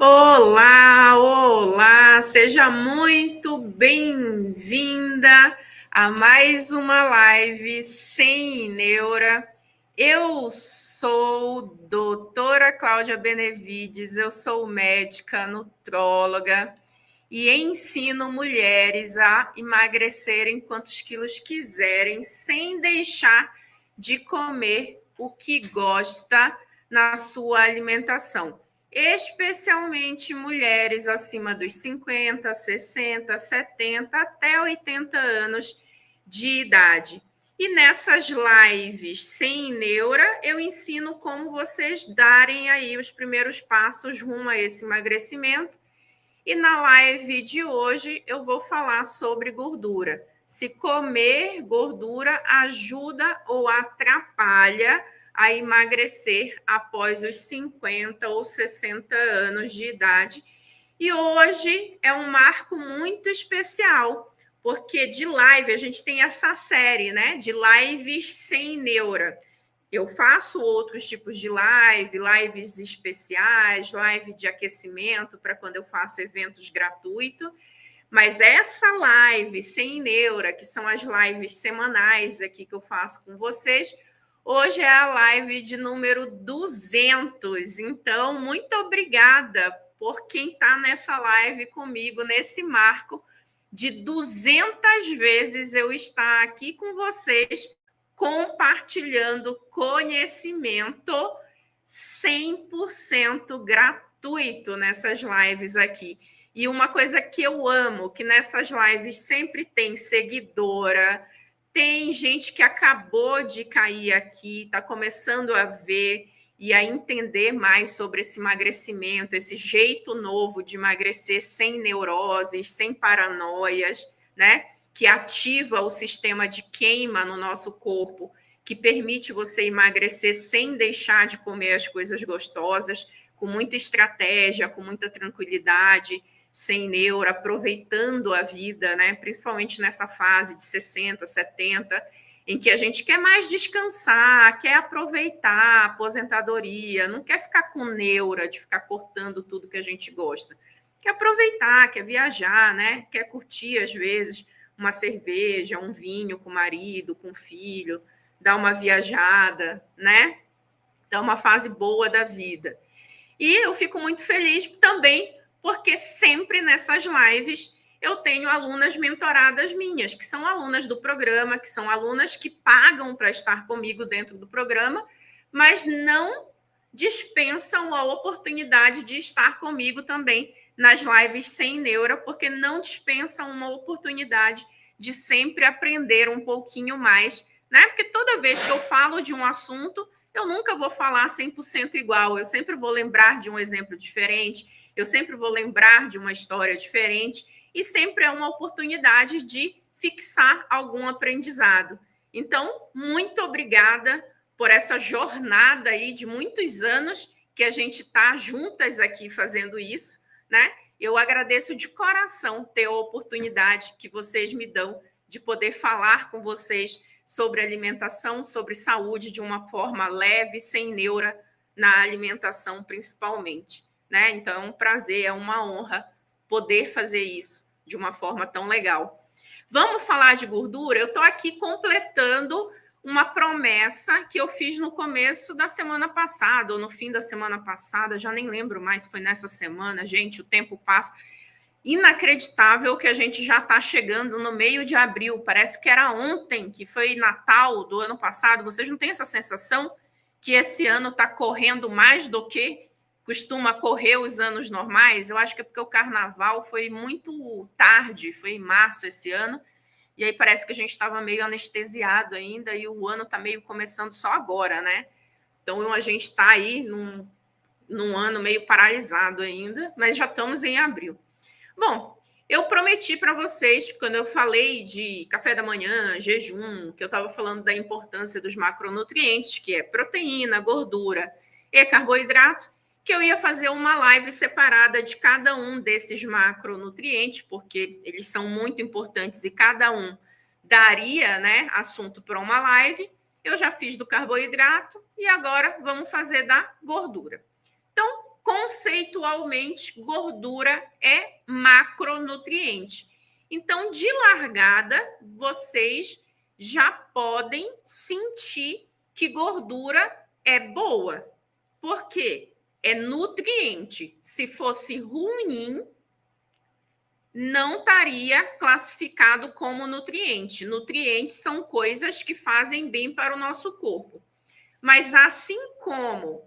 Olá, olá, seja muito bem-vinda a mais uma live sem neura. Eu sou doutora Cláudia Benevides, eu sou médica, nutróloga e ensino mulheres a emagrecerem quantos quilos quiserem, sem deixar de comer o que gosta na sua alimentação. Especialmente mulheres acima dos 50, 60, 70 até 80 anos de idade. E nessas lives sem neura, eu ensino como vocês darem aí os primeiros passos rumo a esse emagrecimento. E na live de hoje eu vou falar sobre gordura. Se comer gordura ajuda ou atrapalha a emagrecer após os 50 ou 60 anos de idade. E hoje é um marco muito especial, porque de live a gente tem essa série, né, de lives sem neura. Eu faço outros tipos de lives especiais, live de aquecimento para quando eu faço eventos gratuitos, mas essa live sem neura, que são as lives semanais aqui que eu faço com vocês, hoje é a live de número 200. Então, muito obrigada por quem está nessa live comigo, nesse marco de 200 vezes eu estar aqui com vocês, compartilhando conhecimento 100% gratuito nessas lives aqui. E uma coisa que eu amo, que nessas lives sempre tem seguidora, tem gente que acabou de cair aqui, está começando a ver e a entender mais sobre esse emagrecimento, esse jeito novo de emagrecer sem neuroses, sem paranoias, né? Que ativa o sistema de queima no nosso corpo, que permite você emagrecer sem deixar de comer as coisas gostosas, com muita estratégia, com muita tranquilidade, sem neuro, aproveitando a vida, né? Principalmente nessa fase de 60, 70, em que a gente quer mais descansar, quer aproveitar a aposentadoria, não quer ficar com neura de ficar cortando tudo que a gente gosta. Quer aproveitar, quer viajar, né? Quer curtir, às vezes, uma cerveja, um vinho com o marido, com o filho, dar uma viajada, né? Dar uma fase boa da vida. E eu fico muito feliz também porque sempre nessas lives eu tenho alunas mentoradas minhas, que são alunas do programa, que são alunas que pagam para estar comigo dentro do programa, mas não dispensam a oportunidade de estar comigo também nas lives sem neura, porque não dispensam uma oportunidade de sempre aprender um pouquinho mais, né? Porque toda vez que eu falo de um assunto, eu nunca vou falar 100% igual, eu sempre vou lembrar de um exemplo diferente, eu sempre vou lembrar de uma história diferente, e sempre é uma oportunidade de fixar algum aprendizado. Então, muito obrigada por essa jornada aí de muitos anos que a gente está juntas aqui fazendo isso, né? Eu agradeço de coração ter a oportunidade que vocês me dão de poder falar com vocês sobre alimentação, sobre saúde de uma forma leve, sem neura na alimentação principalmente, né? Então é um prazer, é uma honra poder fazer isso de uma forma tão legal. Vamos falar de gordura? Eu estou aqui completando uma promessa que eu fiz no começo da semana passada, ou no fim da semana passada, já nem lembro mais se foi nessa semana, gente, o tempo passa. Inacreditável que a gente já está chegando no meio de abril, parece que era ontem, que foi Natal do ano passado. Vocês não têm essa sensação que esse ano está correndo mais do que costuma correr os anos normais? Eu acho que é porque o carnaval foi muito tarde, foi em março esse ano, e aí parece que a gente estava meio anestesiado ainda, e o ano está meio começando só agora, né? Então a gente está aí num ano meio paralisado ainda, mas já estamos em abril. Bom, eu prometi para vocês, quando eu falei de café da manhã, jejum, que eu estava falando da importância dos macronutrientes, que é proteína, gordura e carboidrato, que eu ia fazer uma live separada de cada um desses macronutrientes, porque eles são muito importantes e cada um daria, né, assunto para uma live. Eu já fiz do carboidrato e agora vamos fazer da gordura. Então, com conceitualmente, gordura é macronutriente. Então, de largada, vocês já podem sentir que gordura é boa. Por quê? É nutriente. Se fosse ruim, não estaria classificado como nutriente. Nutrientes são coisas que fazem bem para o nosso corpo. Mas assim como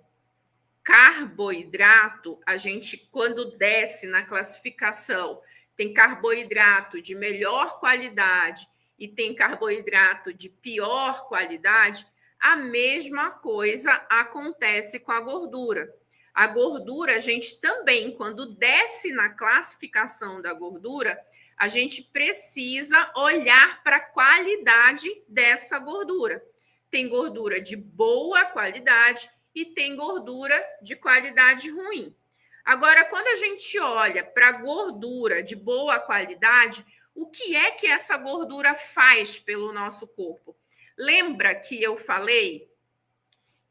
carboidrato, a gente, quando desce na classificação, tem carboidrato de melhor qualidade e tem carboidrato de pior qualidade, a mesma coisa acontece com a gordura. A gordura, a gente também, quando desce na classificação da gordura, a gente precisa olhar para a qualidade dessa gordura. Tem gordura de boa qualidade e tem gordura de qualidade ruim. Agora, quando a gente olha para a gordura de boa qualidade, o que é que essa gordura faz pelo nosso corpo? Lembra que eu falei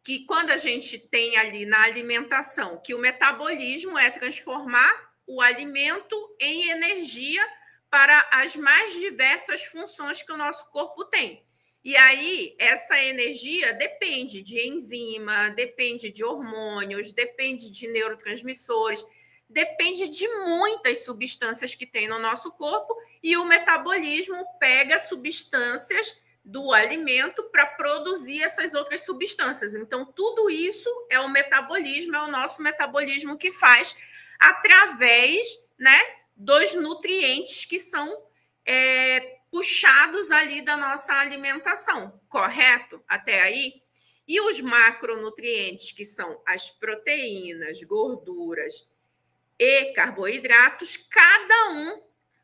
que quando a gente tem ali na alimentação, que o metabolismo é transformar o alimento em energia para as mais diversas funções que o nosso corpo tem. E aí, essa energia depende de enzima, depende de hormônios, depende de neurotransmissores, depende de muitas substâncias que tem no nosso corpo, e o metabolismo pega substâncias do alimento para produzir essas outras substâncias. Então, tudo isso é o metabolismo, é o nosso metabolismo que faz através, né, dos nutrientes que são puxados ali da nossa alimentação, correto? Até aí? E os macronutrientes, que são as proteínas, gorduras e carboidratos, cada um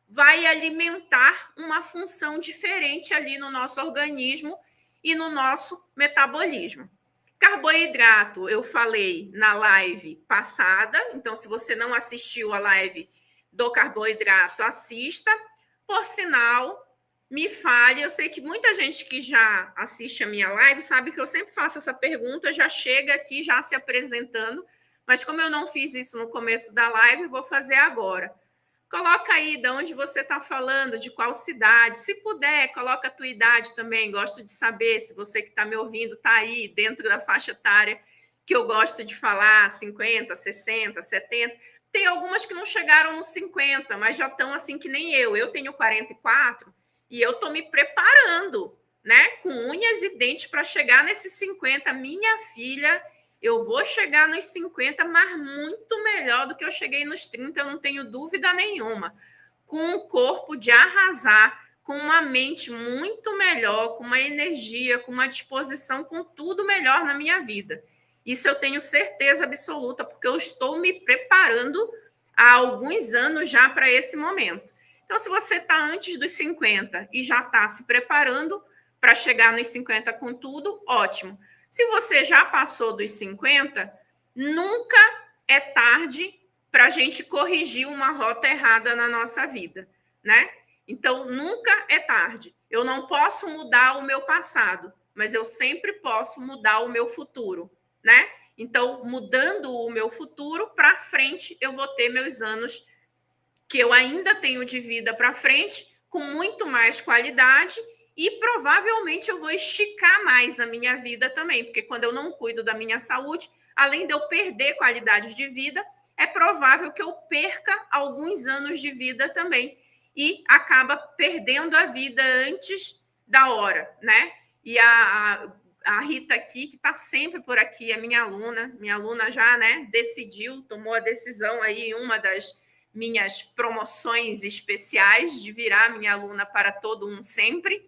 vai alimentar uma função diferente ali no nosso organismo e no nosso metabolismo. Carboidrato, eu falei na live passada, então se você não assistiu a live do carboidrato, assista. Por sinal, me fale, eu sei que muita gente que já assiste a minha live sabe que eu sempre faço essa pergunta, já chega aqui já se apresentando, mas como eu não fiz isso no começo da live, vou fazer agora. Coloca aí de onde você está falando, de qual cidade. Se puder, coloca a tua idade também. Gosto de saber se você que está me ouvindo está aí dentro da faixa etária que eu gosto de falar, 50, 60, 70. Tem algumas que não chegaram nos 50, mas já estão assim que nem eu. Eu tenho 44 e eu estou me preparando, né? Com unhas e dentes para chegar nesses 50. Minha filha, eu vou chegar nos 50, mas muito melhor do que eu cheguei nos 30, eu não tenho dúvida nenhuma. Com um corpo de arrasar, com uma mente muito melhor, com uma energia, com uma disposição, com tudo melhor na minha vida. Isso eu tenho certeza absoluta, porque eu estou me preparando há alguns anos já para esse momento. Então, se você está antes dos 50 e já está se preparando para chegar nos 50 com tudo, ótimo. Se você já passou dos 50, nunca é tarde para a gente corrigir uma rota errada na nossa vida, né? Então, nunca é tarde. Eu não posso mudar o meu passado, mas eu sempre posso mudar o meu futuro, né? Então, mudando o meu futuro para frente, eu vou ter meus anos que eu ainda tenho de vida para frente, com muito mais qualidade, e provavelmente eu vou esticar mais a minha vida também, porque quando eu não cuido da minha saúde, além de eu perder qualidade de vida, é provável que eu perca alguns anos de vida também e acaba perdendo a vida antes da hora, né? E a Rita aqui, que está sempre por aqui, é minha aluna já, né, decidiu, tomou a decisão aí em uma das minhas promoções especiais de virar minha aluna para todo um sempre.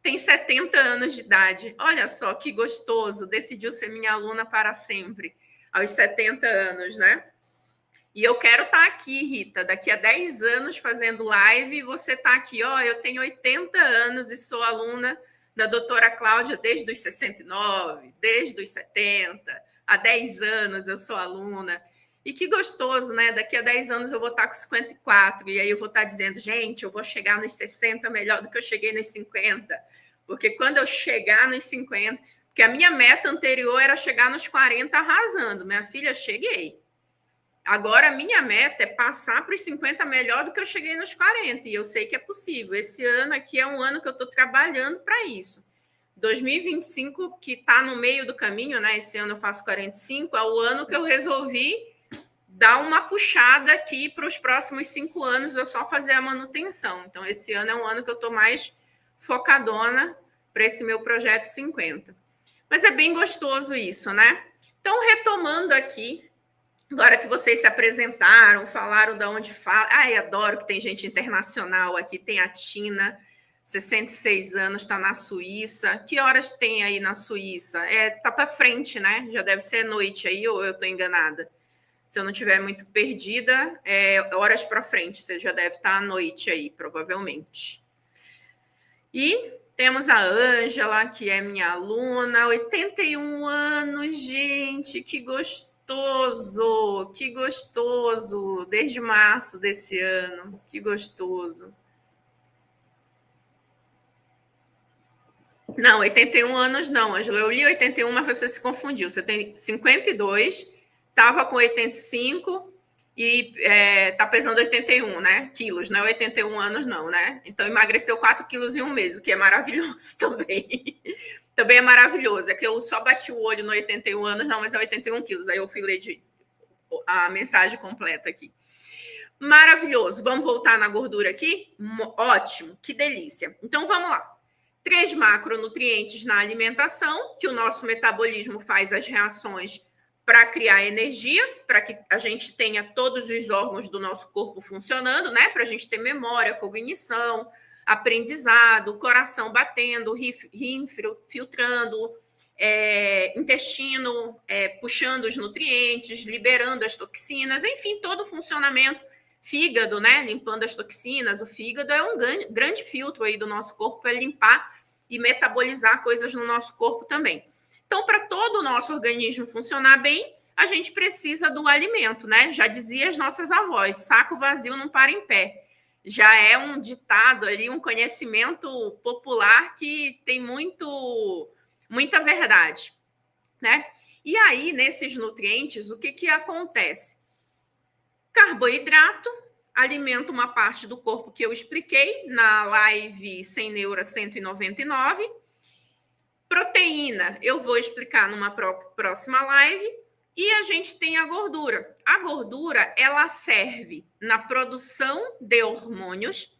Tem 70 anos de idade. Olha só que gostoso. Decidiu ser minha aluna para sempre, aos 70 anos, né? E eu quero estar aqui, Rita, daqui a 10 anos fazendo live, e você está aqui, ó, eu tenho 80 anos e sou aluna da doutora Cláudia desde os 69, desde os 70, há 10 anos eu sou aluna. E que gostoso, né? Daqui a 10 anos eu vou estar com 54, e aí eu vou estar dizendo, gente, eu vou chegar nos 60 melhor do que eu cheguei nos 50. Porque quando eu chegar nos 50, porque a minha meta anterior era chegar nos 40 arrasando. Minha filha, cheguei. Agora, a minha meta é passar para os 50 melhor do que eu cheguei nos 40, e eu sei que é possível. Esse ano aqui é um ano que eu estou trabalhando para isso. 2025, que está no meio do caminho, né? Esse ano eu faço 45, é o ano que eu resolvi dar uma puxada aqui para os próximos 5 anos, eu só fazer a manutenção. Então, esse ano é um ano que eu estou mais focadona para esse meu projeto 50. Mas é bem gostoso isso, né? Então, retomando aqui, agora que vocês se apresentaram, falaram de onde fala. Ai, adoro que tem gente internacional aqui. Tem a Tina, 66 anos, está na Suíça. Que horas tem aí na Suíça? Tá para frente, né? Já deve ser noite aí, ou eu estou enganada? Se eu não estiver muito perdida, horas para frente. Você já deve estar à noite aí, provavelmente. E temos a Ângela, que é minha aluna, 81 anos, gente, que gostoso, que gostoso, desde março desse ano, que gostoso. Não, 81 anos não, Ângela, eu li 81, mas você se confundiu, você tem 52, estava com 85 e tá pesando 81, né? Quilos, não é 81 anos não, né? Então emagreceu 4 quilos em um mês, o que é maravilhoso também. Também é maravilhoso, é que eu só bati o olho no 81 anos, não, mas é 81 quilos, aí eu fui ler a mensagem completa aqui. Maravilhoso, vamos voltar na gordura aqui? Ótimo, que delícia. Então vamos lá. 3 macronutrientes na alimentação, que o nosso metabolismo faz as reações para criar energia, para que a gente tenha todos os órgãos do nosso corpo funcionando, né? Para a gente ter memória, cognição, aprendizado, coração batendo, rim filtrando, intestino puxando os nutrientes, liberando as toxinas, enfim, todo o funcionamento, fígado, né? Limpando as toxinas. O fígado é um grande filtro aí do nosso corpo para limpar e metabolizar coisas no nosso corpo também. Então, para todo o nosso organismo funcionar bem, a gente precisa do alimento, né? Já dizia as nossas avós, saco vazio não para em pé. Já é um ditado ali, um conhecimento popular que tem muita verdade, né? E aí, nesses nutrientes, o que acontece? Carboidrato alimenta uma parte do corpo que eu expliquei na live Sem Neura 199. Proteína, eu vou explicar numa próxima live. E a gente tem a gordura. A gordura, ela serve na produção de hormônios.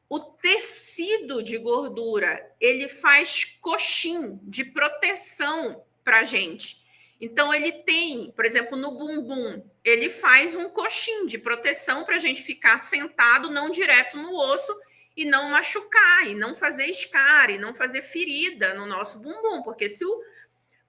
O tecido de gordura, ele faz coxim de proteção para a gente. Então, ele tem, por exemplo, no bumbum, ele faz um coxim de proteção para a gente ficar sentado, não direto no osso, e não machucar, e não fazer escara, e não fazer ferida no nosso bumbum, porque se o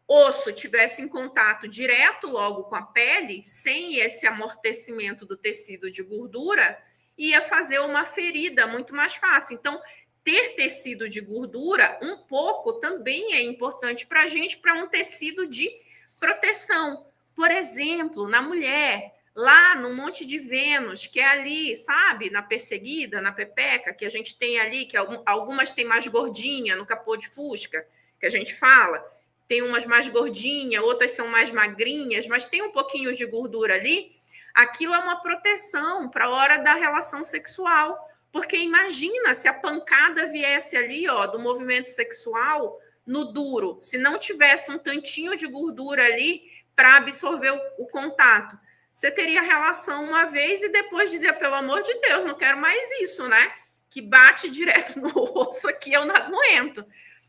osso tivesse em contato direto logo com a pele, sem esse amortecimento do tecido de gordura, ia fazer uma ferida muito mais fácil. Então, ter tecido de gordura, um pouco, também é importante para a gente, para um tecido de proteção. Por exemplo, na mulher, lá no Monte de Vênus, que é ali, sabe, na perseguida, na pepeca, que a gente tem ali, que algumas têm mais gordinha no capô de fusca, que a gente fala, tem umas mais gordinhas, outras são mais magrinhas, mas tem um pouquinho de gordura ali. Aquilo é uma proteção para a hora da relação sexual, porque imagina se a pancada viesse ali, ó, do movimento sexual no duro, se não tivesse um tantinho de gordura ali para absorver o contato. Você teria relação uma vez e depois dizia, pelo amor de Deus, não quero mais isso, né? Que bate direto no osso aqui, eu não aguento.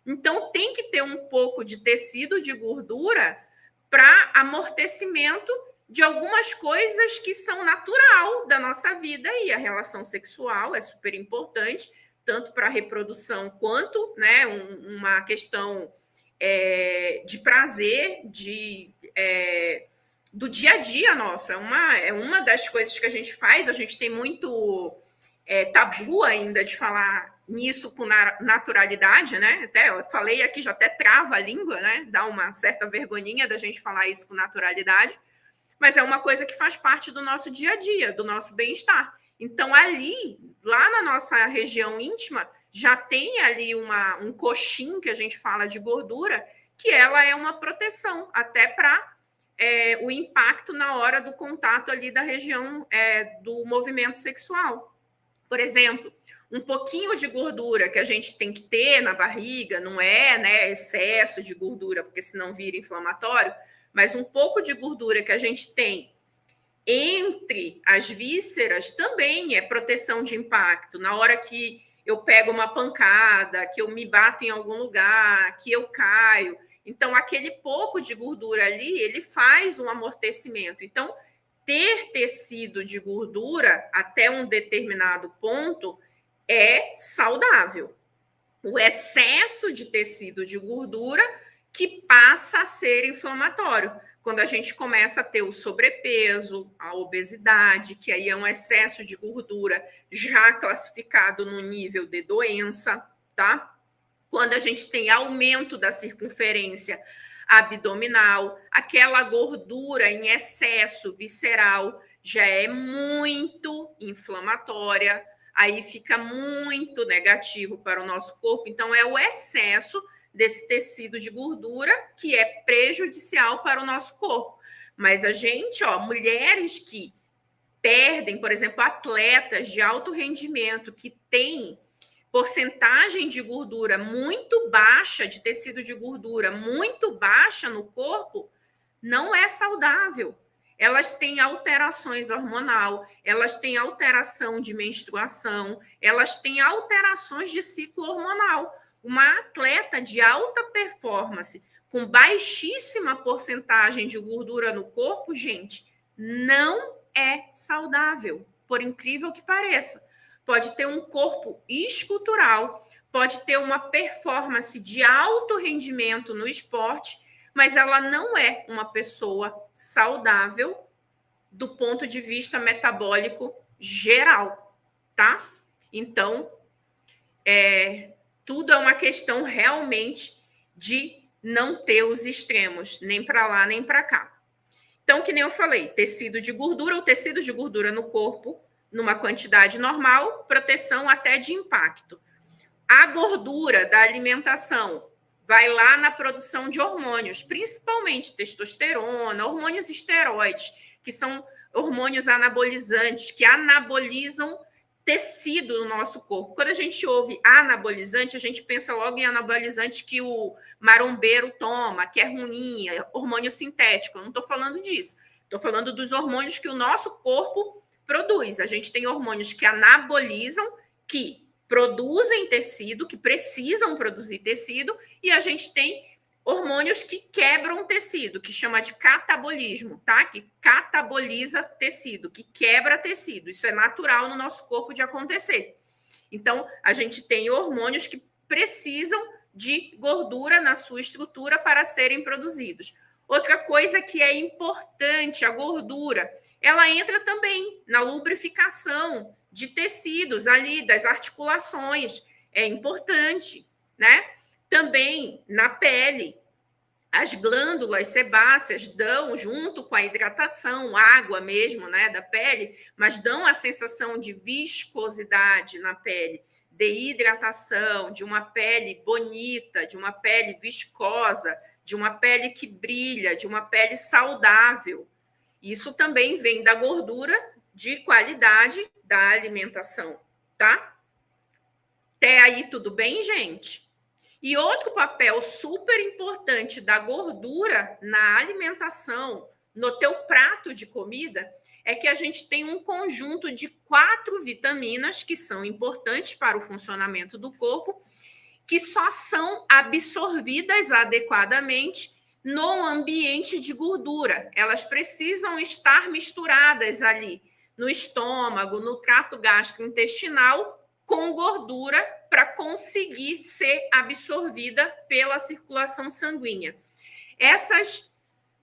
Então, tem que ter um pouco de tecido de gordura para amortecimento de algumas coisas que são natural da nossa vida, e a relação sexual é super importante, tanto para a reprodução quanto, né, uma questão de prazer, do dia a dia nosso. É uma das coisas que a gente faz, a gente tem muito tabu ainda de falar nisso com naturalidade, né? Até eu falei aqui, já até trava a língua, né? Dá uma certa vergonhinha da gente falar isso com naturalidade, mas é uma coisa que faz parte do nosso dia a dia, do nosso bem-estar. Então, ali, lá na nossa região íntima, já tem ali um coxim, que a gente fala de gordura, que ela é uma proteção, até para o impacto na hora do contato ali da região do movimento sexual. Por exemplo, um pouquinho de gordura que a gente tem que ter na barriga, não é, né, excesso de gordura, porque senão vira inflamatório, mas um pouco de gordura que a gente tem entre as vísceras também é proteção de impacto. Na hora que eu pego uma pancada, que eu me bato em algum lugar, que eu caio. Então, aquele pouco de gordura ali, ele faz um amortecimento. Então, ter tecido de gordura até um determinado ponto é saudável. O excesso de tecido de gordura que passa a ser inflamatório. Quando a gente começa a ter o sobrepeso, a obesidade, que aí é um excesso de gordura já classificado no nível de doença, tá? Quando a gente tem aumento da circunferência abdominal, aquela gordura em excesso visceral já é muito inflamatória, aí fica muito negativo para o nosso corpo. Então, é o excesso desse tecido de gordura que é prejudicial para o nosso corpo. Mas a gente, mulheres que perdem, por exemplo, atletas de alto rendimento que têm porcentagem de gordura muito baixa, de tecido de gordura muito baixa no corpo, não é saudável. Elas têm alterações hormonal, elas têm alteração de menstruação, elas têm alterações de ciclo hormonal. Uma atleta de alta performance, com baixíssima porcentagem de gordura no corpo, gente, não é saudável, por incrível que pareça. Pode ter um corpo escultural, pode ter uma performance de alto rendimento no esporte, mas ela não é uma pessoa saudável do ponto de vista metabólico geral, tá? Então, tudo é uma questão realmente de não ter os extremos, nem para lá, nem para cá. Então, que nem eu falei, tecido de gordura ou tecido de gordura no corpo, numa quantidade normal, proteção até de impacto. A gordura da alimentação vai lá na produção de hormônios, principalmente testosterona, hormônios esteroides, que são hormônios anabolizantes, que anabolizam tecido no nosso corpo. Quando a gente ouve anabolizante, a gente pensa logo em anabolizante que o marombeiro toma, que é ruim, é hormônio sintético. Eu não estou falando disso. Estou falando dos hormônios que o nosso corpo produz. A gente tem hormônios que anabolizam, que produzem tecido, que precisam produzir tecido, e a gente tem hormônios que quebram tecido, que chama de catabolismo, tá? Que cataboliza tecido, que quebra tecido. Isso é natural no nosso corpo de acontecer. Então, a gente tem hormônios que precisam de gordura na sua estrutura para serem produzidos. Outra coisa que é importante, a gordura, ela entra também na lubrificação de tecidos ali, das articulações. É importante, né? Também na pele, as glândulas sebáceas dão, junto com a hidratação, água mesmo, né, da pele, mas dão a sensação de viscosidade na pele, de hidratação, de uma pele bonita, de uma pele viscosa, de uma pele que brilha, de uma pele saudável. Isso também vem da gordura de qualidade da alimentação, tá? Até aí tudo bem, gente? E outro papel super importante da gordura na alimentação, no teu prato de comida, é que a gente tem um conjunto de 4 vitaminas que são importantes para o funcionamento do corpo, que só são absorvidas adequadamente no ambiente de gordura. Elas precisam estar misturadas ali no estômago, no trato gastrointestinal, com gordura para conseguir ser absorvida pela circulação sanguínea. Essas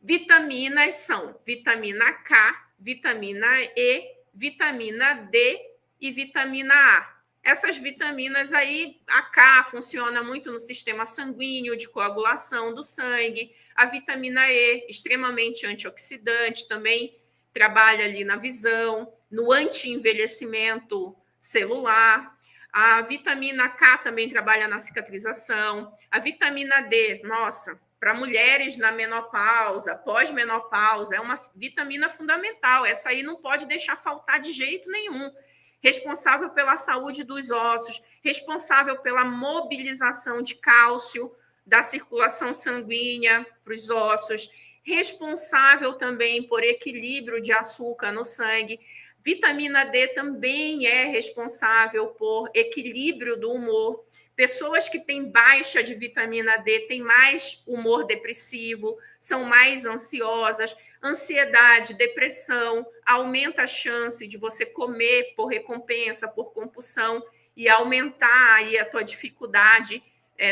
vitaminas são vitamina K, vitamina E, vitamina D e vitamina A. Essas vitaminas aí, a K funciona muito no sistema sanguíneo de coagulação do sangue, a vitamina E, extremamente antioxidante, também trabalha ali na visão, no anti-envelhecimento celular. A vitamina K também trabalha na cicatrização. A vitamina D, nossa, para mulheres na menopausa, pós-menopausa, é uma vitamina fundamental. Essa aí não pode deixar faltar de jeito nenhum. Responsável pela saúde dos ossos, responsável pela mobilização de cálcio da circulação sanguínea para os ossos, responsável também por equilíbrio de açúcar no sangue. Vitamina D também é responsável por equilíbrio do humor. Pessoas que têm baixa de vitamina D têm mais humor depressivo, são mais ansiosas. Ansiedade, depressão, aumenta a chance de você comer por recompensa, por compulsão, e aumentar aí a tua dificuldade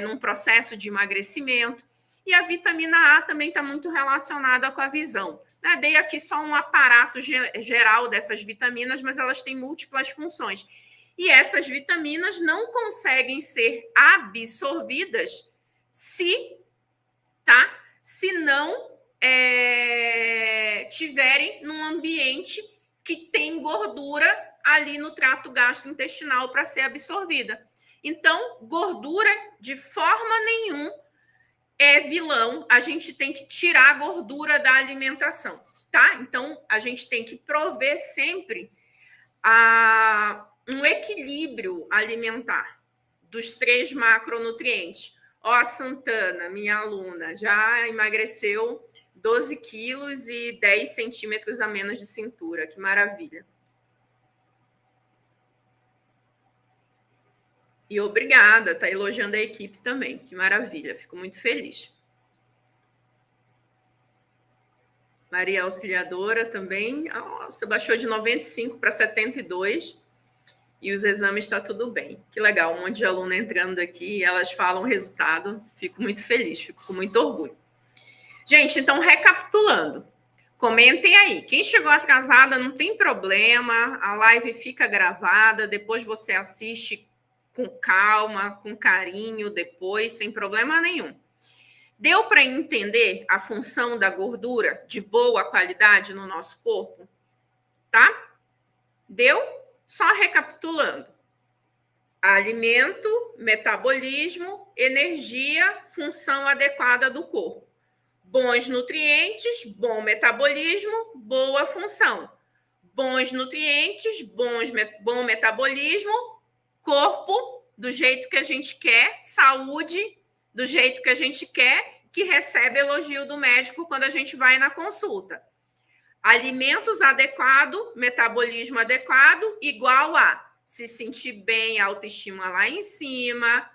num processo de emagrecimento. E a vitamina A também está muito relacionada com a visão. Dei aqui só um aparato geral dessas vitaminas, mas elas têm múltiplas funções. E essas vitaminas não conseguem ser absorvidas se não tiverem num ambiente que tem gordura ali no trato gastrointestinal para ser absorvida. Então, gordura de forma nenhuma é vilão, a gente tem que tirar a gordura da alimentação, tá? Então, a gente tem que prover sempre um equilíbrio alimentar dos 3 macronutrientes. Ó, a Santana, minha aluna, já emagreceu 12 quilos e 10 centímetros a menos de cintura. Que maravilha. E obrigada, tá elogiando a equipe também. Que maravilha, fico muito feliz. Maria Auxiliadora também. Nossa, baixou de 95 para 72. E os exames está tudo bem. Que legal, um monte de aluno entrando aqui, elas falam o resultado. Fico muito feliz, fico com muito orgulho. Gente, então, recapitulando. Comentem aí. Quem chegou atrasada, não tem problema. A live fica gravada. Depois você assiste com calma, com carinho, depois, sem problema nenhum. Deu para entender a função da gordura de boa qualidade no nosso corpo? Tá? Deu? Só recapitulando. Alimento, metabolismo, energia, função adequada do corpo. Bons nutrientes, bom metabolismo, boa função. Bons nutrientes, bom metabolismo, corpo do jeito que a gente quer, saúde do jeito que a gente quer, que recebe elogio do médico quando a gente vai na consulta. Alimentos adequados, metabolismo adequado, igual a se sentir bem, autoestima lá em cima,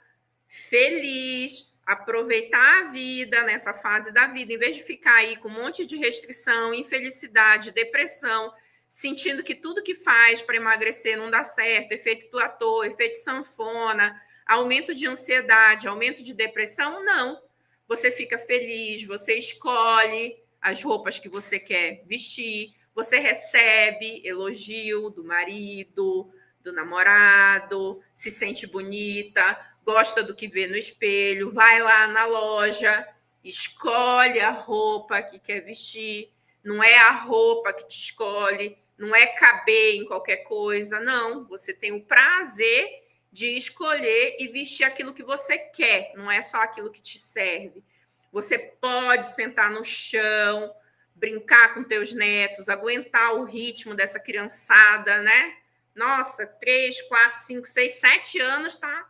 feliz, aproveitar a vida nessa fase da vida, em vez de ficar aí com um monte de restrição, infelicidade, depressão, sentindo que tudo que faz para emagrecer não dá certo, efeito platô, efeito sanfona, aumento de ansiedade, aumento de depressão, não. Você fica feliz, você escolhe as roupas que você quer vestir, você recebe elogio do marido, do namorado, se sente bonita, gosta do que vê no espelho, vai lá na loja, escolhe a roupa que quer vestir, não é a roupa que te escolhe, não é caber em qualquer coisa, não. Você tem o prazer de escolher e vestir aquilo que você quer, não é só aquilo que te serve. Você pode sentar no chão, brincar com teus netos, aguentar o ritmo dessa criançada, né? Nossa, 3, 4, 5, 6, 7 anos, tá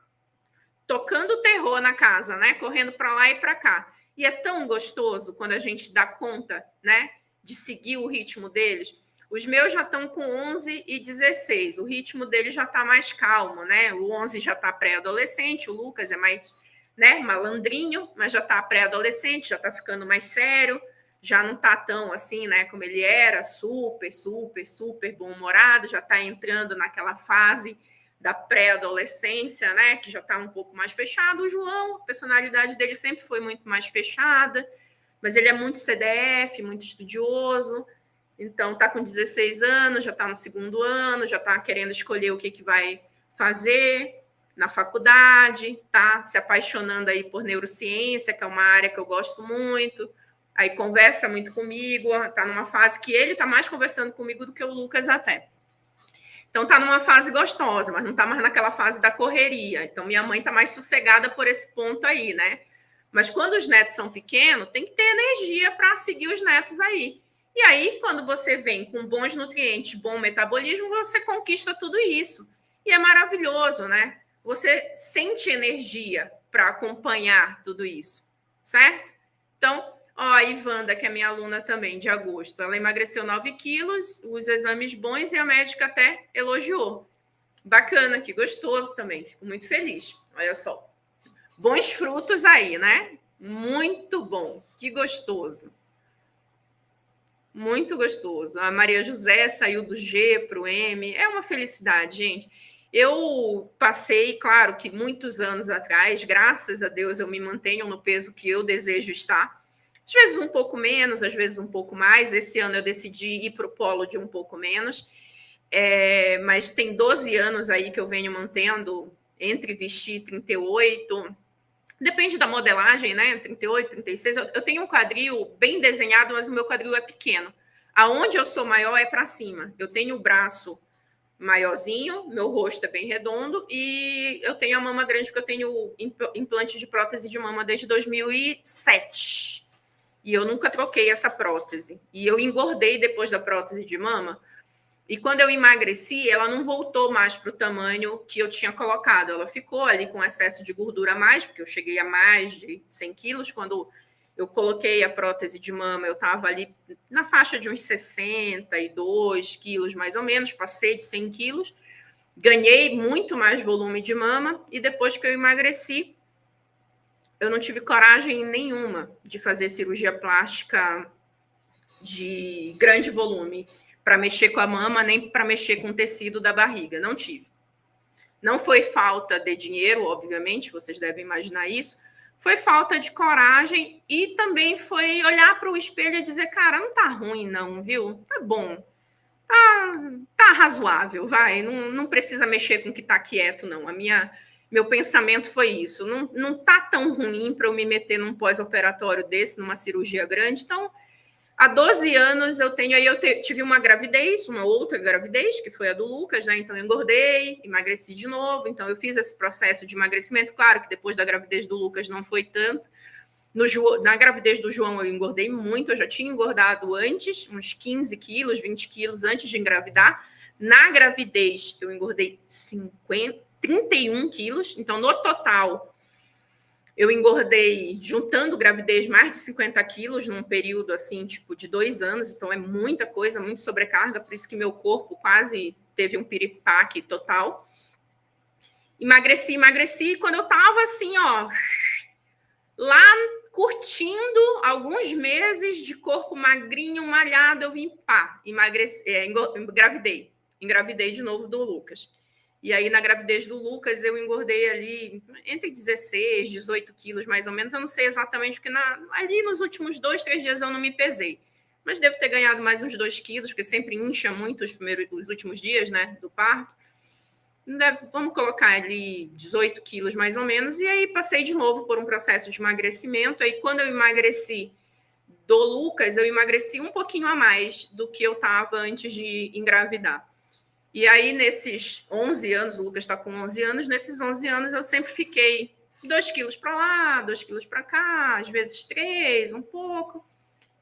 tocando terror na casa, né? Correndo para lá e para cá. E é tão gostoso quando a gente dá conta, né? De seguir o ritmo deles. Os meus já estão com 11 e 16. O ritmo deles já está mais calmo, né? O 11 já está pré-adolescente, o Lucas é mais, né, malandrinho, mas já está pré-adolescente, já está ficando mais sério, já não está tão assim, né, como ele era, super, super, super bom-humorado, já está entrando naquela fase da pré-adolescência, né, que já está um pouco mais fechado. O João, a personalidade dele sempre foi muito mais fechada, mas ele é muito CDF, muito estudioso, então está com 16 anos, já está no 2º ano, já está querendo escolher o que vai fazer na faculdade, tá se apaixonando aí por neurociência, que é uma área que eu gosto muito, aí conversa muito comigo, está numa fase que ele está mais conversando comigo do que o Lucas até. Então, está numa fase gostosa, mas não está mais naquela fase da correria. Então, minha mãe está mais sossegada por esse ponto aí, né? Mas quando os netos são pequenos, tem que ter energia para seguir os netos aí. E aí, quando você vem com bons nutrientes, bom metabolismo, você conquista tudo isso. E é maravilhoso, né? Você sente energia para acompanhar tudo isso, certo? Então, ó, a Ivanda, que é minha aluna também, de agosto, ela emagreceu 9 quilos, os exames bons e a médica até elogiou. Bacana, que gostoso também, fico muito feliz. Olha só. Bons frutos aí, né? Muito bom, que gostoso. Muito gostoso. A Maria José saiu do G para o M. É uma felicidade, gente. Eu passei, claro, que muitos anos atrás, graças a Deus, eu me mantenho no peso que eu desejo estar. Às vezes um pouco menos, às vezes um pouco mais. Esse ano eu decidi ir para o polo de um pouco menos. Mas tem 12 anos aí que eu venho mantendo entre vestir 38. Depende da modelagem, né? 38, 36. Eu tenho um quadril bem desenhado, mas o meu quadril é pequeno. Aonde eu sou maior é para cima. Eu tenho o braço maiorzinho, meu rosto é bem redondo e eu tenho a mama grande porque eu tenho implante de prótese de mama desde 2007. E eu nunca troquei essa prótese. E eu engordei depois da prótese de mama. E quando eu emagreci, ela não voltou mais para o tamanho que eu tinha colocado. Ela ficou ali com excesso de gordura a mais, porque eu cheguei a mais de 100 quilos. Quando eu coloquei a prótese de mama, eu estava ali na faixa de uns 62 quilos, mais ou menos. Passei de 100 quilos. Ganhei muito mais volume de mama. E depois que eu emagreci, eu não tive coragem nenhuma de fazer cirurgia plástica de grande volume para mexer com a mama, nem para mexer com o tecido da barriga. Não tive. Não foi falta de dinheiro, obviamente, vocês devem imaginar isso. Foi falta de coragem e também foi olhar para o espelho e dizer, cara, não tá ruim não, viu? Tá bom. Tá razoável, vai. Não precisa mexer com o que tá quieto, não. Meu pensamento foi isso. Não tá tão ruim para eu me meter num pós-operatório desse, numa cirurgia grande. Então, há 12 anos eu tive uma gravidez, uma outra gravidez, que foi a do Lucas, né? Então eu engordei, emagreci de novo. Então eu fiz esse processo de emagrecimento. Claro que depois da gravidez do Lucas não foi tanto. Na gravidez do João eu engordei muito. Eu já tinha engordado antes, uns 15 quilos, 20 quilos antes de engravidar. Na gravidez eu engordei 31 quilos. Então no total eu engordei, juntando gravidez, mais de 50 quilos num período, assim, tipo, de 2 anos. Então, é muita coisa, muita sobrecarga. Por isso que meu corpo quase teve um piripaque total. Emagreci. Quando eu tava, assim, ó, lá curtindo alguns meses de corpo magrinho, malhado, eu vim, engravidei. Engravidei de novo do Lucas. E aí, na gravidez do Lucas, eu engordei ali entre 16, 18 quilos, mais ou menos. Eu não sei exatamente, porque ali nos últimos 2, 3 dias eu não me pesei. Mas devo ter ganhado mais uns 2 quilos, porque sempre incha muito os últimos dias, né, do parto. Vamos colocar ali 18 quilos, mais ou menos. E aí, passei de novo por um processo de emagrecimento. Aí, quando eu emagreci do Lucas, eu emagreci um pouquinho a mais do que eu estava antes de engravidar. E aí, nesses 11 anos, o Lucas está com 11 anos, nesses 11 anos eu sempre fiquei 2 quilos para lá, 2 quilos para cá, às vezes 3, um pouco.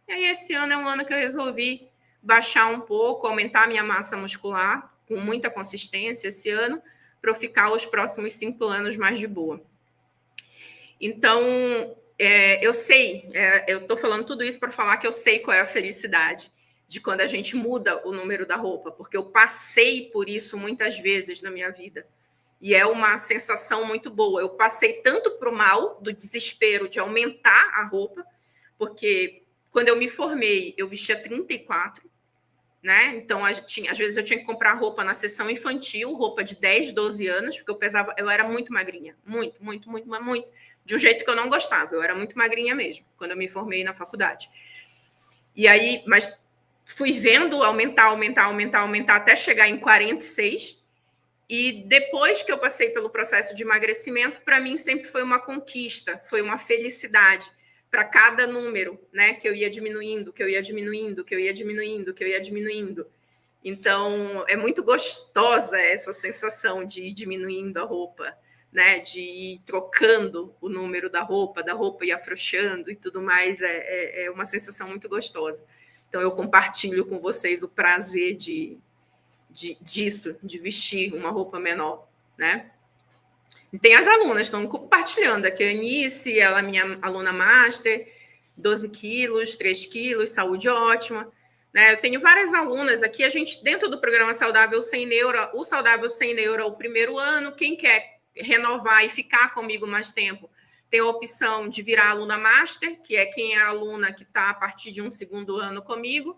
E aí, esse ano é um ano que eu resolvi baixar um pouco, aumentar a minha massa muscular, com muita consistência esse ano, para eu ficar os próximos 5 anos mais de boa. Então, eu sei, eu estou falando tudo isso para falar que eu sei qual é a felicidade de quando a gente muda o número da roupa, porque eu passei por isso muitas vezes na minha vida. E é uma sensação muito boa. Eu passei tanto para o mal, do desespero de aumentar a roupa, porque quando eu me formei, eu vestia 34, né? Então, às vezes eu tinha que comprar roupa na seção infantil, roupa de 10, 12 anos, porque eu era muito magrinha. Muito. De um jeito que eu não gostava. Eu era muito magrinha mesmo, quando eu me formei na faculdade. E aí, mas fui vendo aumentar, até chegar em 46. E depois que eu passei pelo processo de emagrecimento, para mim sempre foi uma conquista, foi uma felicidade para cada número, né? Que eu ia diminuindo. Então, é muito gostosa essa sensação de ir diminuindo a roupa, né, de ir trocando o número da roupa ir afrouxando e tudo mais, é uma sensação muito gostosa. Então, eu compartilho com vocês o prazer disso, de vestir uma roupa menor, né? E tem as alunas, estão compartilhando aqui, a Anice, ela é minha aluna master, 12 quilos, 3 quilos, saúde ótima, né? Eu tenho várias alunas aqui, a gente, dentro do programa Saudável Sem Neura, o Saudável Sem Neura é o primeiro ano, quem quer renovar e ficar comigo mais tempo, tem a opção de virar aluna master, que é quem é a aluna que está a partir de um segundo ano comigo.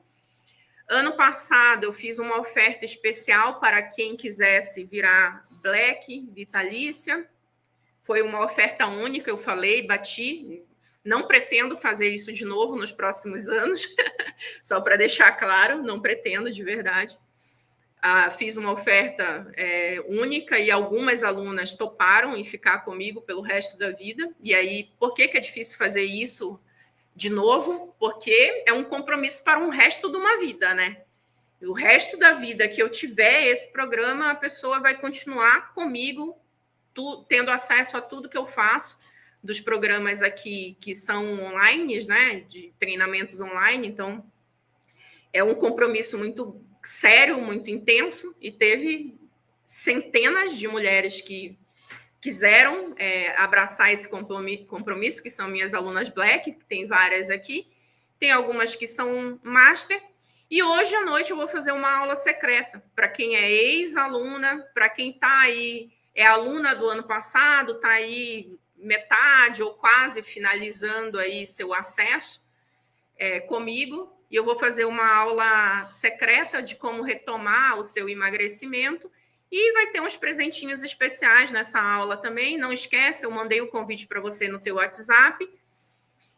Ano passado, eu fiz uma oferta especial para quem quisesse virar Black, vitalícia. Foi uma oferta única, eu falei, bati. Não pretendo fazer isso de novo nos próximos anos, só para deixar claro, não pretendo de verdade. Fiz uma oferta única e algumas alunas toparam em ficar comigo pelo resto da vida. E aí, por que é difícil fazer isso de novo? Porque é um compromisso para o resto de uma vida, né? O resto da vida que eu tiver esse programa, a pessoa vai continuar comigo, tendo acesso a tudo que eu faço, dos programas aqui que são online, né? De treinamentos online. Então, é um compromisso muito sério, muito intenso, e teve centenas de mulheres que quiseram abraçar esse compromisso, que são minhas alunas Black, que tem várias aqui, tem algumas que são Master, e hoje à noite eu vou fazer uma aula secreta para quem é ex-aluna, para quem está aí, é aluna do ano passado, está aí metade ou quase finalizando aí seu acesso comigo, e eu vou fazer uma aula secreta de como retomar o seu emagrecimento, e vai ter uns presentinhos especiais nessa aula também. Não esquece, eu mandei o convite para você no teu WhatsApp.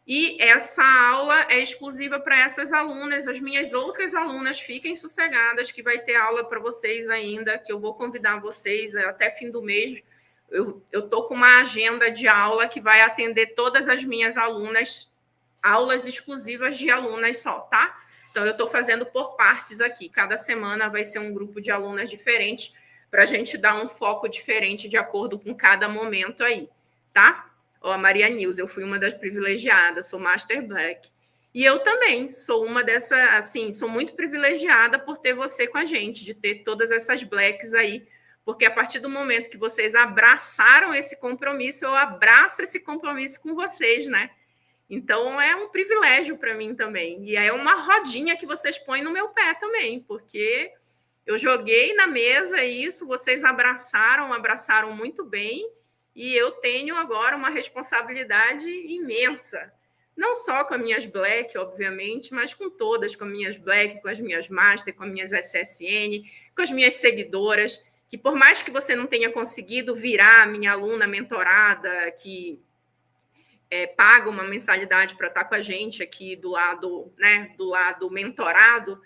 E essa aula é exclusiva para essas alunas. As minhas outras alunas, fiquem sossegadas, que vai ter aula para vocês ainda, que eu vou convidar vocês até fim do mês. Eu estou com uma agenda de aula que vai atender todas as minhas alunas, aulas exclusivas de alunas só, tá? Então, eu estou fazendo por partes aqui. Cada semana vai ser um grupo de alunas diferentes, para a gente dar um foco diferente de acordo com cada momento aí, tá? Ó, Maria Nilza, eu fui uma das privilegiadas, sou Master Black. E eu também sou uma dessa, assim, sou muito privilegiada por ter você com a gente, de ter todas essas Blacks aí, porque a partir do momento que vocês abraçaram esse compromisso, eu abraço esse compromisso com vocês, né? Então, é um privilégio para mim também. E é uma rodinha que vocês põem no meu pé também, porque eu joguei na mesa isso, vocês abraçaram muito bem, e eu tenho agora uma responsabilidade imensa. Não só com as minhas Black, obviamente, mas com todas, com as minhas Black, com as minhas Master, com as minhas SSN, com as minhas seguidoras, que por mais que você não tenha conseguido virar minha aluna mentorada, que paga uma mensalidade para estar com a gente aqui do lado, né, do lado mentorado,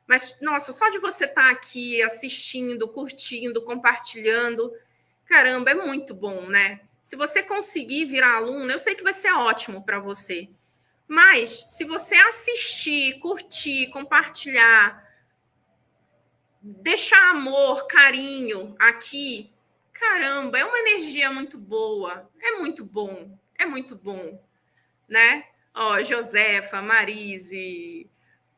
mas, nossa, só de você estar aqui assistindo, curtindo, compartilhando, caramba, é muito bom, né? Se você conseguir virar aluno, eu sei que vai ser ótimo para você, mas se você assistir, curtir, compartilhar, deixar amor, carinho aqui, caramba, é uma energia muito boa, é muito bom, né? Ó, Josefa, Marise,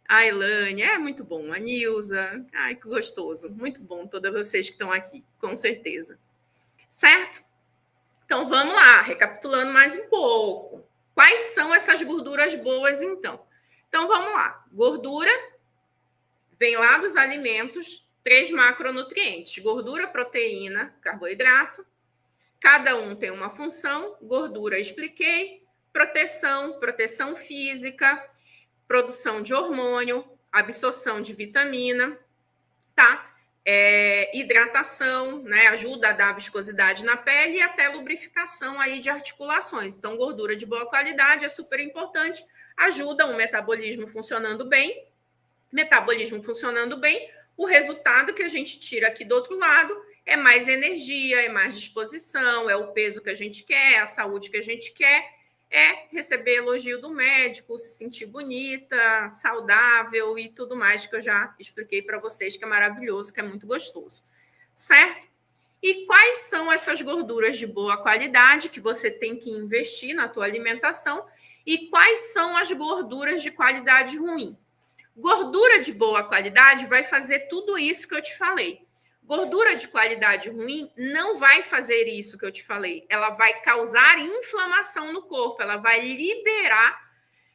a Elane, é muito bom. A Nilza, ai, que gostoso. Muito bom, todas vocês que estão aqui, com certeza. Certo? Então, vamos lá, recapitulando mais um pouco. Quais são essas gorduras boas, então? Então, vamos lá. Gordura vem lá dos alimentos, 3 macronutrientes. Gordura, proteína, carboidrato. Cada um tem uma função. Gordura, expliquei. Proteção física, produção de hormônio, absorção de vitamina, tá? Hidratação, né? Ajuda a dar viscosidade na pele e até lubrificação aí de articulações. Então, gordura de boa qualidade é super importante, ajuda o metabolismo funcionando bem. Metabolismo funcionando bem, o resultado que a gente tira aqui do outro lado é mais energia, é mais disposição, é o peso que a gente quer, a saúde que a gente quer, é receber elogio do médico, se sentir bonita, saudável e tudo mais que eu já expliquei para vocês, que é maravilhoso, que é muito gostoso, certo? E quais são essas gorduras de boa qualidade que você tem que investir na tua alimentação e quais são as gorduras de qualidade ruim? Gordura de boa qualidade vai fazer tudo isso que eu te falei. Gordura de qualidade ruim não vai fazer isso que eu te falei. Ela vai causar inflamação no corpo, ela vai liberar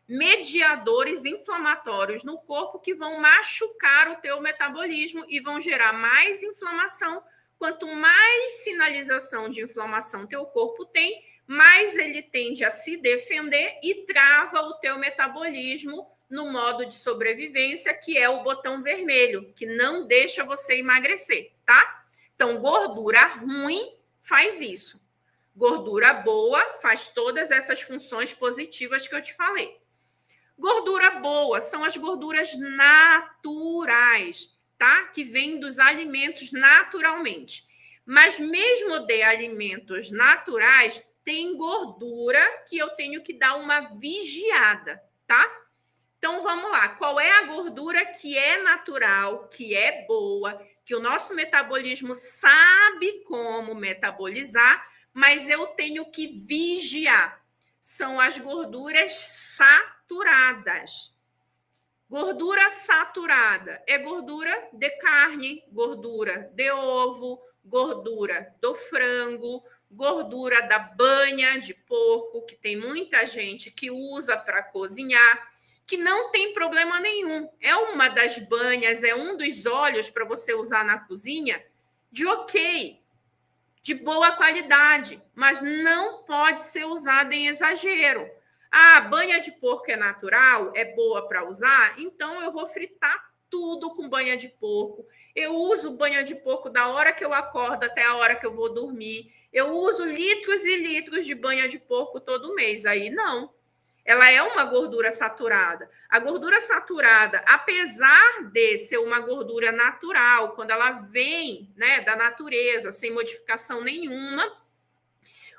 mediadores inflamatórios no corpo que vão machucar o teu metabolismo e vão gerar mais inflamação. Quanto mais sinalização de inflamação teu corpo tem, mais ele tende a se defender e trava o teu metabolismo no modo de sobrevivência, que é o botão vermelho, que não deixa você emagrecer, tá? Então, gordura ruim faz isso. Gordura boa faz todas essas funções positivas que eu te falei. Gordura boa são as gorduras naturais, tá? Que vêm dos alimentos naturalmente. Mas mesmo de alimentos naturais, tem gordura que eu tenho que dar uma vigiada, tá? Então, vamos lá. Qual é a gordura que é natural, que é boa, que o nosso metabolismo sabe como metabolizar, mas eu tenho que vigiar? São as gorduras saturadas. Gordura saturada é gordura de carne, gordura de ovo, gordura do frango, gordura da banha de porco, que tem muita gente que usa para cozinhar, que não tem problema nenhum. É uma das banhas, é um dos óleos para você usar na cozinha de ok, de boa qualidade, mas não pode ser usada em exagero. Ah, banha de porco é natural, é boa para usar, então eu vou fritar tudo com banha de porco. Eu uso banha de porco da hora que eu acordo até a hora que eu vou dormir. Eu uso litros e litros de banha de porco todo mês. Aí não. Ela é uma gordura saturada. A gordura saturada, apesar de ser uma gordura natural, quando ela vem, né, da natureza, sem modificação nenhuma,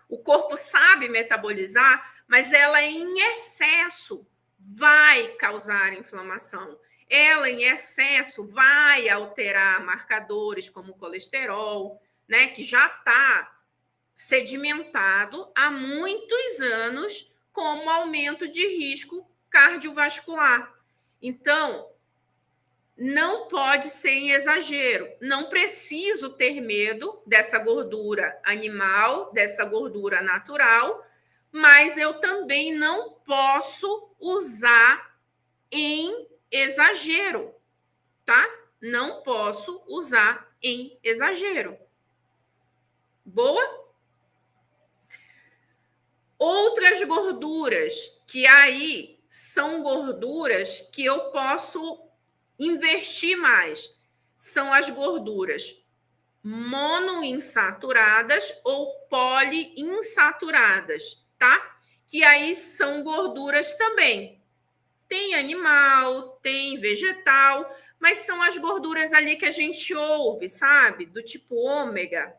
o corpo sabe metabolizar, mas ela em excesso vai causar inflamação. Ela em excesso vai alterar marcadores como o colesterol, né, que já está sedimentado há muitos anos como aumento de risco cardiovascular. Então, não pode ser em exagero. Não preciso ter medo dessa gordura animal, dessa gordura natural, mas eu também não posso usar em exagero, tá? Não posso usar em exagero. Boa? Outras gorduras, que aí são gorduras que eu posso investir mais, são as gorduras monoinsaturadas ou poliinsaturadas, tá? Que aí são gorduras também. Tem animal, tem vegetal, mas são as gorduras ali que a gente ouve, sabe? Do tipo ômega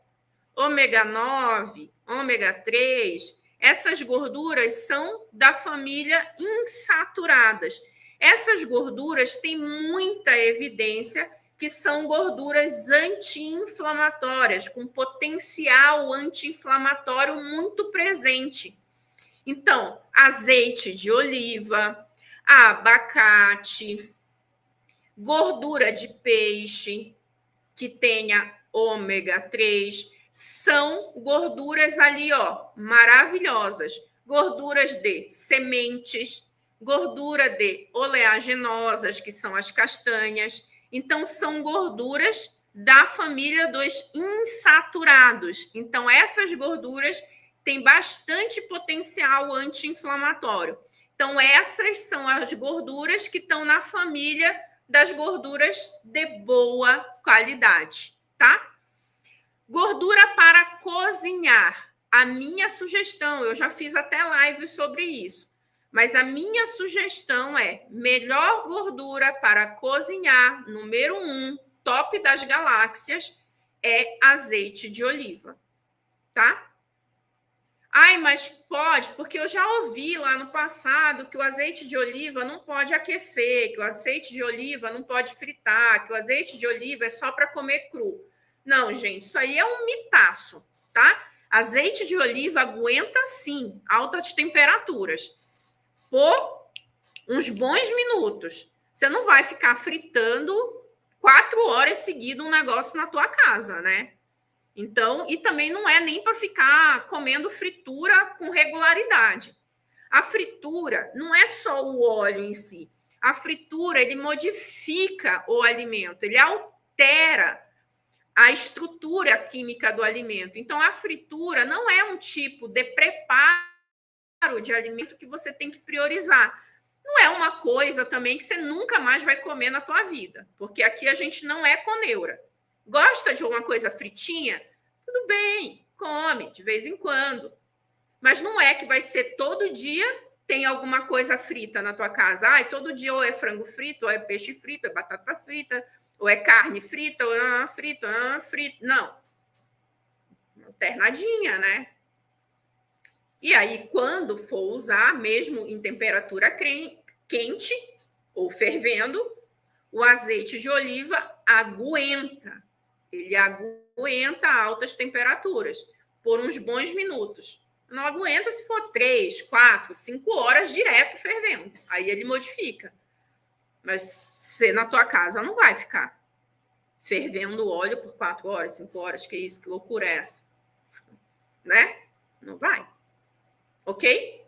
9, ômega 3, essas gorduras são da família insaturadas. Essas gorduras têm muita evidência que são gorduras anti-inflamatórias, com potencial anti-inflamatório muito presente. Então, azeite de oliva, abacate, gordura de peixe, que tenha ômega 3, são gorduras ali, ó, maravilhosas. Gorduras de sementes, gordura de oleaginosas, que são as castanhas. Então, são gorduras da família dos insaturados. Então, essas gorduras têm bastante potencial anti-inflamatório. Então, essas são as gorduras que estão na família das gorduras de boa qualidade, tá? Gordura para cozinhar. A minha sugestão, eu já fiz até live sobre isso, mas a minha sugestão é melhor gordura para cozinhar, número 1, top das galáxias, é azeite de oliva, tá? Ai, mas pode, porque eu já ouvi lá no passado que o azeite de oliva não pode aquecer, que o azeite de oliva não pode fritar, que o azeite de oliva é só para comer cru. Não, gente, isso aí é um mitaço, tá? Azeite de oliva aguenta, sim, altas temperaturas por uns bons minutos. Você não vai ficar fritando 4 horas seguidas um negócio na tua casa, né? Então, e também não é nem para ficar comendo fritura com regularidade. A fritura não é só o óleo em si. A fritura, ele modifica o alimento, ele altera a estrutura química do alimento. Então, a fritura não é um tipo de preparo de alimento que você tem que priorizar. Não é uma coisa também que você nunca mais vai comer na tua vida, porque aqui a gente não é coneura. Gosta de uma coisa fritinha? Tudo bem, come de vez em quando. Mas não é que vai ser todo dia tem alguma coisa frita na tua casa. Ai, todo dia ou é frango frito, ou é peixe frito, ou é batata frita, ou é carne frita, ou é frito, Não. Alternadinha, né? E aí, quando for usar, mesmo em temperatura quente ou fervendo, o azeite de oliva aguenta. Ele aguenta altas temperaturas por uns bons minutos. Não aguenta se for 3, 4, 5 horas direto fervendo. Aí ele modifica. Mas você na tua casa não vai ficar fervendo o óleo por 4 horas, 5 horas. Que isso? Que loucura é essa? Né? Não vai. Ok?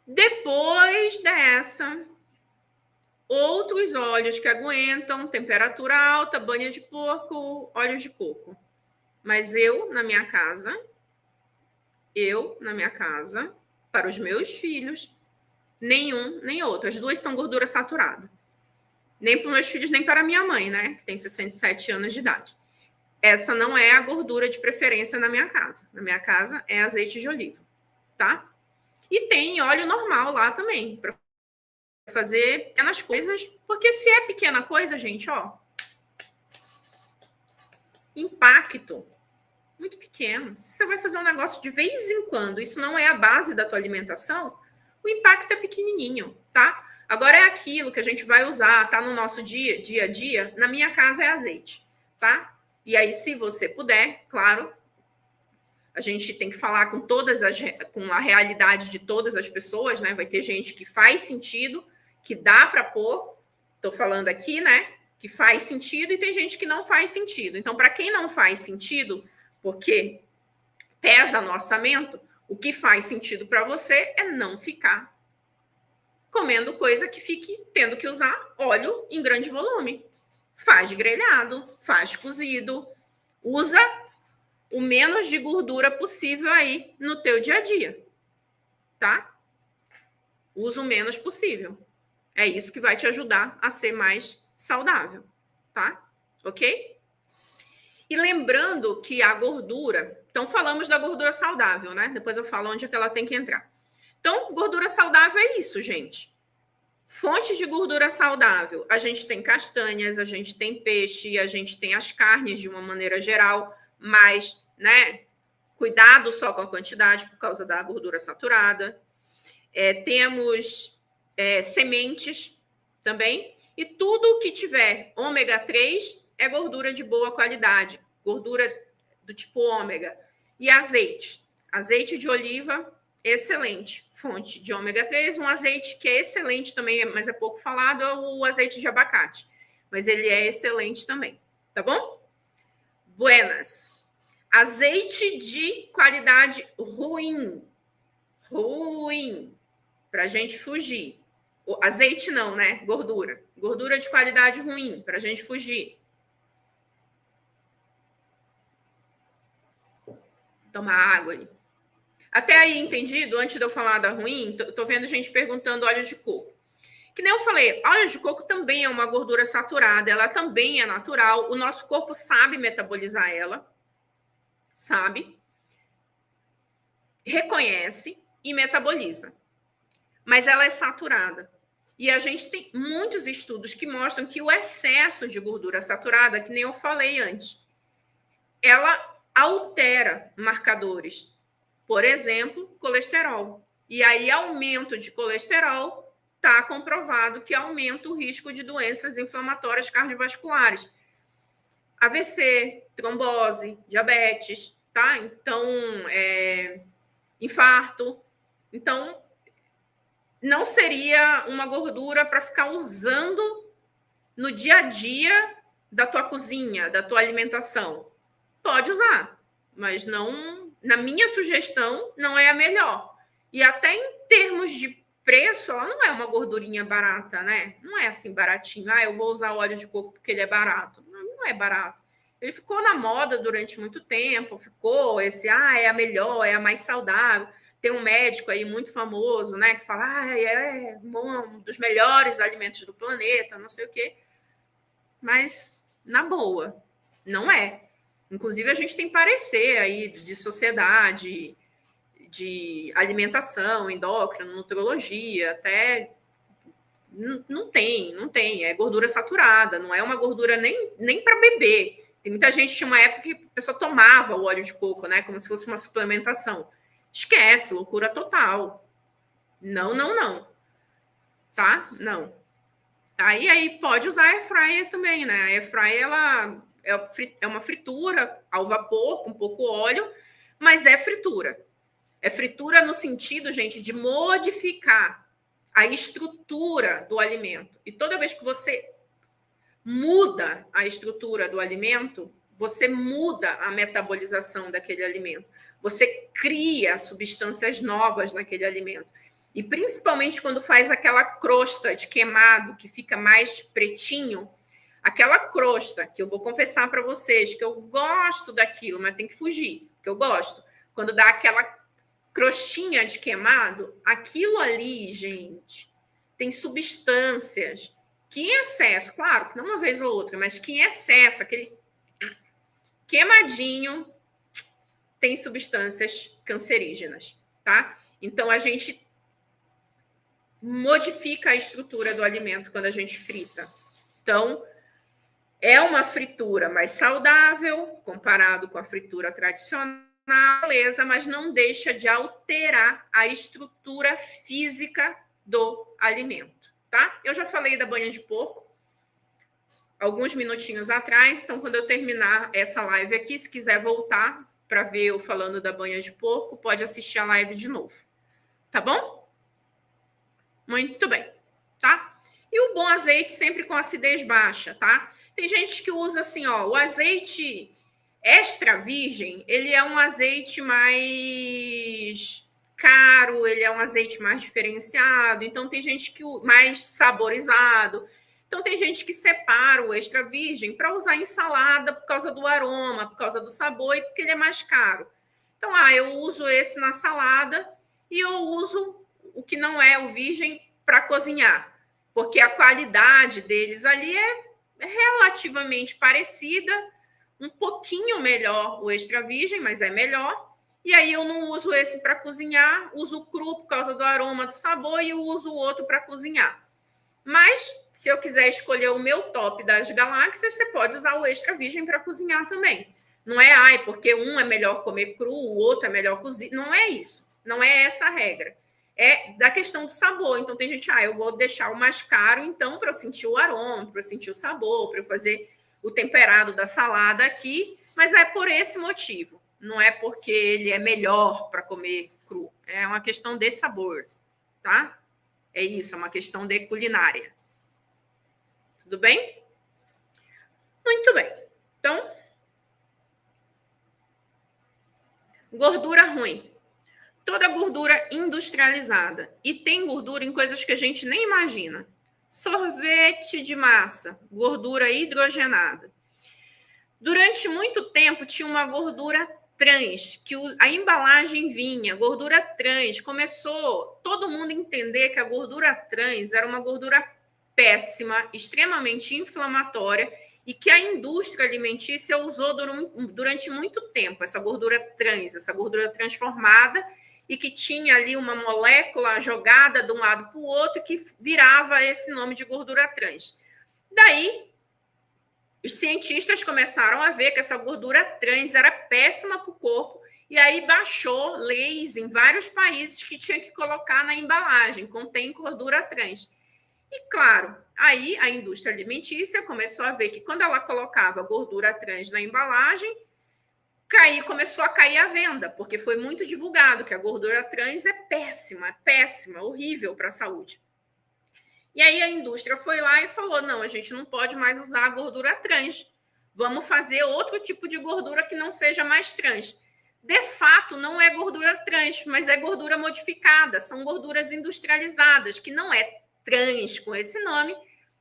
Depois dessa, outros óleos que aguentam temperatura alta, banha de porco, óleo de coco. Mas eu, na minha casa, para os meus filhos, nenhum, nem outro. As duas são gordura saturada. Nem para os meus filhos, nem para a minha mãe, né? Que tem 67 anos de idade. Essa não é a gordura de preferência na minha casa. Na minha casa é azeite de oliva, tá? E tem óleo normal lá também, para fazer pequenas coisas. Porque se é pequena coisa, gente, ó, impacto muito pequeno. Se você vai fazer um negócio de vez em quando, isso não é a base da tua alimentação, o impacto é pequenininho, tá? Agora é aquilo que a gente vai usar, tá no nosso dia a dia. Na minha casa é azeite, tá? E aí, se você puder, claro, a gente tem que falar com com a realidade de todas as pessoas, né? Vai ter gente que faz sentido, que dá para pôr. Tô falando aqui, né? Que faz sentido e tem gente que não faz sentido. Então, para quem não faz sentido, porque pesa no orçamento, o que faz sentido para você é não ficar comendo coisa que fique tendo que usar óleo em grande volume. Faz grelhado, faz cozido, usa o menos de gordura possível aí no teu dia a dia, tá? Usa o menos possível. É isso que vai te ajudar a ser mais saudável, tá? Ok? E lembrando que a gordura... Então, falamos da gordura saudável, né? Depois eu falo onde é que ela tem que entrar. Então, gordura saudável é isso, gente. Fonte de gordura saudável. A gente tem castanhas, a gente tem peixe, a gente tem as carnes de uma maneira geral, mas, né? Cuidado só com a quantidade por causa da gordura saturada. Temos sementes também. E tudo que tiver ômega 3 é gordura de boa qualidade. Gordura do tipo ômega. E azeite. Azeite de oliva, excelente. Fonte de ômega 3. Um azeite que é excelente também, mas é pouco falado, é o azeite de abacate. Mas ele é excelente também. Tá bom? Buenas. Azeite de qualidade ruim. Ruim. Pra gente fugir. O azeite não, né? Gordura. Gordura de qualidade ruim, pra gente fugir. Tomar água ali. Até aí, entendido? Antes de eu falar da ruim, tô vendo gente perguntando óleo de coco. Que nem eu falei, óleo de coco também é uma gordura saturada, ela também é natural, o nosso corpo sabe metabolizar ela, sabe? Reconhece e metaboliza. Mas ela é saturada. E a gente tem muitos estudos que mostram que o excesso de gordura saturada, que nem eu falei antes, ela altera marcadores. Por exemplo, colesterol. E aí, aumento de colesterol está comprovado que aumenta o risco de doenças inflamatórias cardiovasculares. AVC, trombose, diabetes, tá? Então, infarto. Então, não seria uma gordura para ficar usando no dia a dia da tua cozinha, da tua alimentação. Pode usar, mas não, na minha sugestão, não é a melhor. E até em termos de preço, ela não é uma gordurinha barata, né? Não é assim baratinho. Ah, eu vou usar óleo de coco porque ele é barato. Não é barato. Ele ficou na moda durante muito tempo, ficou esse, é a melhor, é a mais saudável. Tem um médico aí muito famoso, né, que fala, é um dos melhores alimentos do planeta, não sei o quê. Mas, na boa, não é. Inclusive, a gente tem parecer aí de sociedade, de alimentação, endócrino, nutrologia, até não tem, é gordura saturada, não é uma gordura nem para beber. Tem muita gente, tinha uma época que a pessoa tomava o óleo de coco, né, como se fosse uma suplementação. Esquece, loucura total. Não. Tá? Não. Tá? E aí pode usar a air fryer também, né? A air fryer, ela é uma fritura ao vapor, com pouco óleo, mas é fritura. É fritura no sentido, gente, de modificar a estrutura do alimento. E toda vez que você muda a estrutura do alimento, você muda a metabolização daquele alimento. Você cria substâncias novas naquele alimento. E principalmente quando faz aquela crosta de queimado, que fica mais pretinho, aquela crosta, que eu vou confessar para vocês, que eu gosto daquilo, mas tem que fugir, porque eu gosto. Quando dá aquela crostinha de queimado, aquilo ali, gente, tem substâncias que em excesso, claro que não uma vez ou outra, mas que em excesso, aquele queimadinho, tem substâncias cancerígenas, tá? Então, a gente modifica a estrutura do alimento quando a gente frita. Então, é uma fritura mais saudável, comparado com a fritura tradicional, beleza, mas não deixa de alterar a estrutura física do alimento, tá? Eu já falei da banha de porco alguns minutinhos atrás, então quando eu terminar essa live aqui, se quiser voltar para ver eu falando da banha de porco, pode assistir a live de novo, tá bom? Muito bem, tá? E o bom azeite sempre com acidez baixa, tá? Tem gente que usa assim, ó, o azeite extra virgem, ele é um azeite mais caro, ele é um azeite mais diferenciado, então tem gente que mais saborizado. Então tem gente que separa o extra virgem para usar em salada por causa do aroma, por causa do sabor e porque ele é mais caro. Então, eu uso esse na salada e eu uso o que não é o virgem para cozinhar, porque a qualidade deles ali é relativamente parecida, um pouquinho melhor o extra virgem, mas é melhor. E aí eu não uso esse para cozinhar, uso cru por causa do aroma, do sabor, e eu uso o outro para cozinhar. Mas, se eu quiser escolher o meu top das galáxias, você pode usar o extra virgem para cozinhar também. Não é, porque um é melhor comer cru, o outro é melhor cozinhar. Não é isso. Não é essa a regra. É da questão do sabor. Então, tem gente, eu vou deixar o mais caro, então, para eu sentir o aroma, para eu sentir o sabor, para eu fazer o temperado da salada aqui. Mas é por esse motivo. Não é porque ele é melhor para comer cru. É uma questão de sabor, tá? É isso, é uma questão de culinária. Tudo bem? Muito bem. Então, gordura ruim. Toda gordura industrializada. E tem gordura em coisas que a gente nem imagina. Sorvete de massa, gordura hidrogenada. Durante muito tempo tinha uma gordura trans, que a embalagem vinha, gordura trans. Começou todo mundo a entender que a gordura trans era uma gordura péssima, extremamente inflamatória, e que a indústria alimentícia usou durante muito tempo, essa gordura trans, essa gordura transformada, e que tinha ali uma molécula jogada de um lado para o outro, que virava esse nome de gordura trans. Daí, os cientistas começaram a ver que essa gordura trans era péssima para o corpo, e aí baixou leis em vários países que tinha que colocar na embalagem, contém gordura trans. E claro, aí a indústria alimentícia começou a ver que quando ela colocava gordura trans na embalagem, começou a cair a venda, porque foi muito divulgado que a gordura trans é péssima, horrível para a saúde. E aí a indústria foi lá e falou: não, a gente não pode mais usar a gordura trans. Vamos fazer outro tipo de gordura que não seja mais trans. De fato, não é gordura trans, mas é gordura modificada. São gorduras industrializadas, que não é trans com esse nome,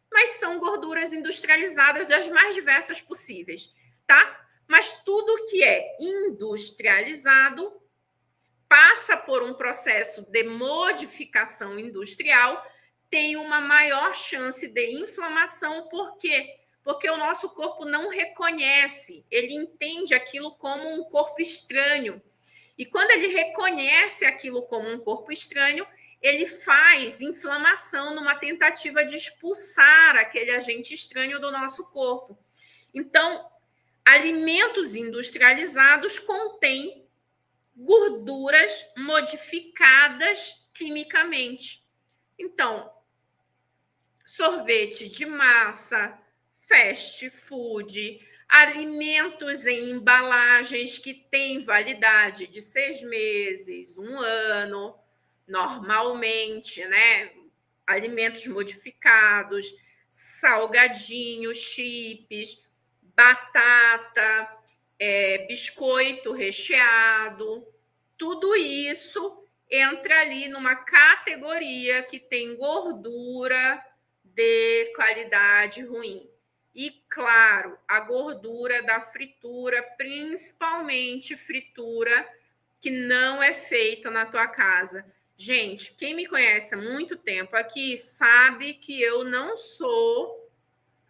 mas são gorduras industrializadas das mais diversas possíveis, tá? Mas tudo que é industrializado passa por um processo de modificação industrial, tem uma maior chance de inflamação. Por quê? Porque o nosso corpo não reconhece, ele entende aquilo como um corpo estranho. E quando ele reconhece aquilo como um corpo estranho, ele faz inflamação numa tentativa de expulsar aquele agente estranho do nosso corpo. Então, alimentos industrializados contêm gorduras modificadas quimicamente. Então, sorvete de massa, fast food, alimentos em embalagens que têm validade de 6 meses, 1 ano, normalmente, né? Alimentos modificados, salgadinhos, chips, batata, biscoito recheado, tudo isso entra ali numa categoria que tem gordura de qualidade ruim. E, claro, a gordura da fritura, principalmente fritura que não é feita na tua casa. Gente, quem me conhece há muito tempo aqui sabe que eu não sou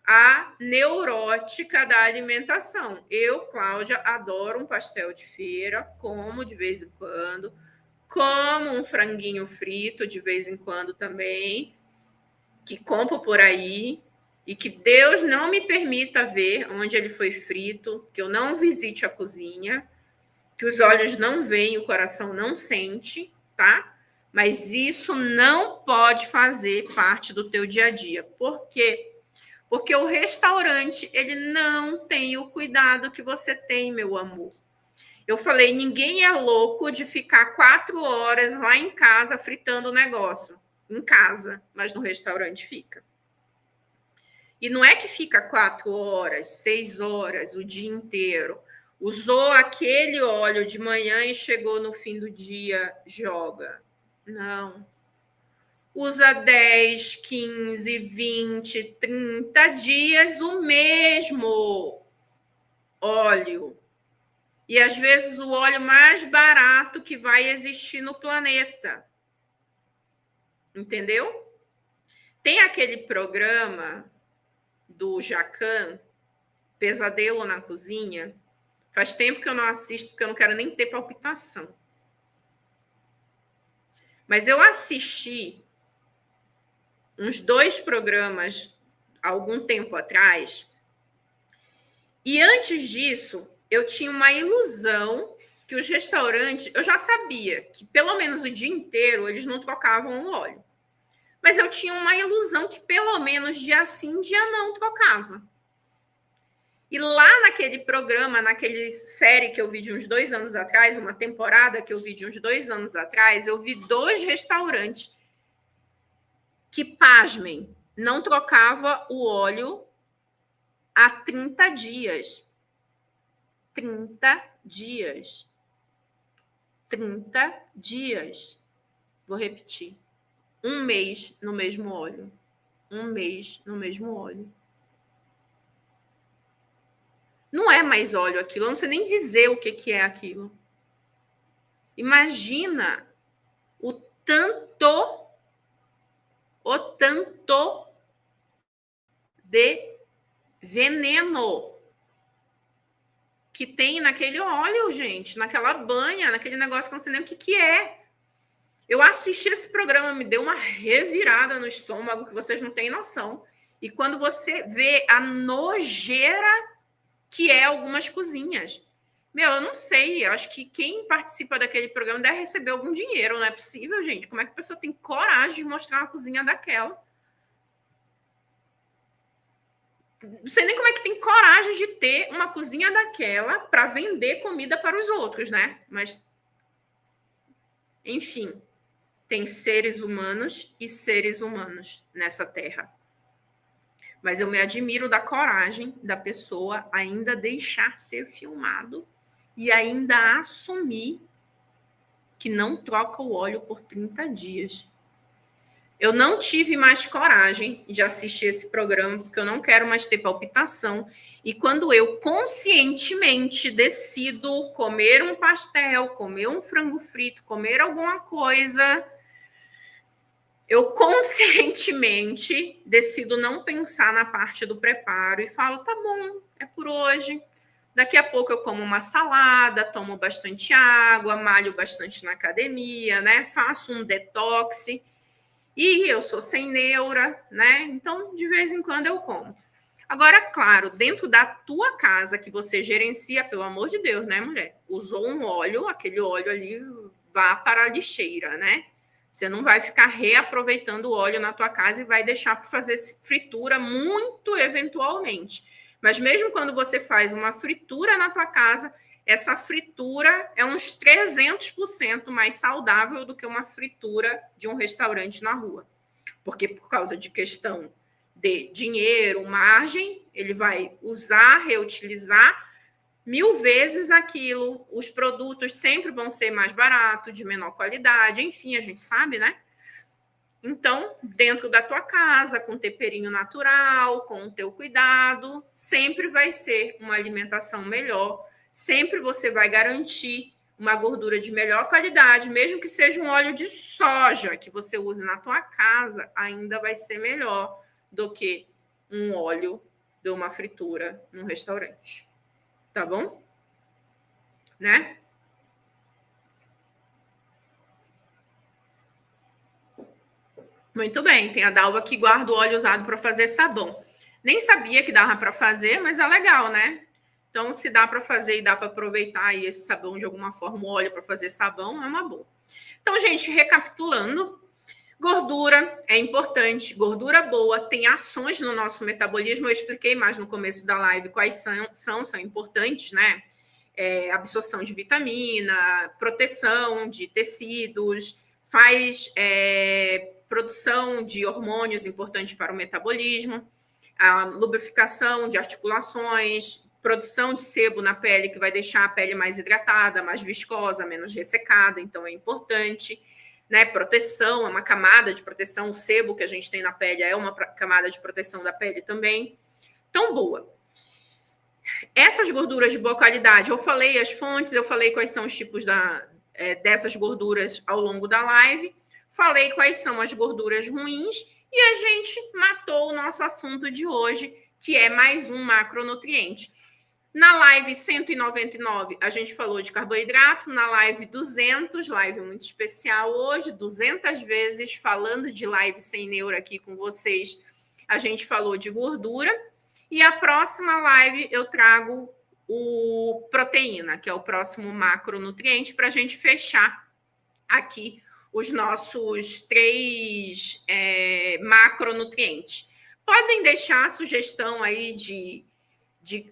a neurótica da alimentação. Eu, Cláudia, adoro um pastel de feira, como de vez em quando, como um franguinho frito de vez em quando também, que compro por aí, e que Deus não me permita ver onde ele foi frito, que eu não visite a cozinha, que os olhos não veem, o coração não sente, tá? Mas isso não pode fazer parte do teu dia a dia. Por quê? Porque o restaurante, ele não tem o cuidado que você tem, meu amor. Eu falei, ninguém é louco de ficar 4 horas lá em casa fritando o negócio. Em casa, mas no restaurante fica. E não é que fica 4 horas, 6 horas, o dia inteiro. Usou aquele óleo de manhã e chegou no fim do dia, joga. Não. Usa 10, 15, 20, 30 dias o mesmo óleo. E às vezes o óleo mais barato que vai existir no planeta. Entendeu? Tem aquele programa do Jacan, Pesadelo na Cozinha. Faz tempo que eu não assisto, porque eu não quero nem ter palpitação. Mas eu assisti uns 2 programas há algum tempo atrás. E antes disso, eu tinha uma ilusão que os restaurantes... Eu já sabia que pelo menos o dia inteiro eles não trocavam o óleo. Mas eu tinha uma ilusão que pelo menos dia sim, dia não trocava. E lá naquele programa, naquele série que eu vi de uns 2 anos atrás, uma temporada que eu vi de uns 2 anos atrás, eu vi 2 restaurantes que, pasmem, não trocava o óleo há 30 dias. 30 dias. 30 dias. Vou repetir. 1 mês no mesmo óleo. 1 mês no mesmo óleo. Não é mais óleo aquilo. Eu não sei nem dizer o que é aquilo. Imagina o tanto de veneno que tem naquele óleo, gente, naquela banha, naquele negócio que eu não sei nem o que é. Eu assisti esse programa, me deu uma revirada no estômago que vocês não têm noção. E quando você vê a nojeira que é algumas cozinhas. Meu, eu não sei, eu acho que quem participa daquele programa deve receber algum dinheiro, não é possível, gente? Como é que a pessoa tem coragem de mostrar uma cozinha daquela? Não sei nem como é que tem coragem de ter uma cozinha daquela para vender comida para os outros, né? Mas, enfim, tem seres humanos e seres humanos nessa terra. Mas eu me admiro da coragem da pessoa ainda deixar ser filmado e ainda assumir que não troca o óleo por 30 dias. Eu não tive mais coragem de assistir esse programa, porque eu não quero mais ter palpitação. E quando eu conscientemente decido comer um pastel, comer um frango frito, comer alguma coisa, eu conscientemente decido não pensar na parte do preparo e falo, tá bom, é por hoje. Daqui a pouco eu como uma salada, tomo bastante água, malho bastante na academia, né? Faço um detox. E eu sou sem neura, né? Então, de vez em quando eu como. Agora, claro, dentro da tua casa que você gerencia, pelo amor de Deus, né, mulher? Usou um óleo, aquele óleo ali vá para a lixeira, né? Você não vai ficar reaproveitando o óleo na tua casa e vai deixar para fazer fritura muito eventualmente. Mas mesmo quando você faz uma fritura na tua casa, essa fritura é uns 300% mais saudável do que uma fritura de um restaurante na rua. Porque por causa de questão de dinheiro, margem, ele vai usar, reutilizar 1000 vezes aquilo. Os produtos sempre vão ser mais baratos, de menor qualidade, enfim, a gente sabe, né? Então, dentro da tua casa, com temperinho natural, com o teu cuidado, sempre vai ser uma alimentação melhor. Sempre você vai garantir uma gordura de melhor qualidade, mesmo que seja um óleo de soja que você use na tua casa, ainda vai ser melhor do que um óleo de uma fritura num restaurante. Tá bom? Né? Muito bem, tem a Dalva que guarda o óleo usado para fazer sabão. Nem sabia que dava para fazer, mas é legal, né? Então, se dá para fazer e dá para aproveitar aí esse sabão de alguma forma, o óleo para fazer sabão, é uma boa. Então, gente, recapitulando, gordura é importante, gordura boa, tem ações no nosso metabolismo, eu expliquei mais no começo da live quais são importantes, né? Absorção de vitamina, proteção de tecidos, faz produção de hormônios importantes para o metabolismo, a lubrificação de articulações, produção de sebo na pele, que vai deixar a pele mais hidratada, mais viscosa, menos ressecada, então é importante, né? Proteção, é uma camada de proteção, o sebo que a gente tem na pele é uma camada de proteção da pele também. Então, boa. Essas gorduras de boa qualidade, eu falei as fontes, eu falei quais são os tipos dessas gorduras ao longo da live, falei quais são as gorduras ruins e a gente matou o nosso assunto de hoje, que é mais um macronutriente. Na live 199, a gente falou de carboidrato. Na live 200, live muito especial hoje, 200 vezes falando de live sem neuro aqui com vocês, a gente falou de gordura. E a próxima live eu trago o proteína, que é o próximo macronutriente, para a gente fechar aqui os nossos 3 macronutrientes. Podem deixar a sugestão aí de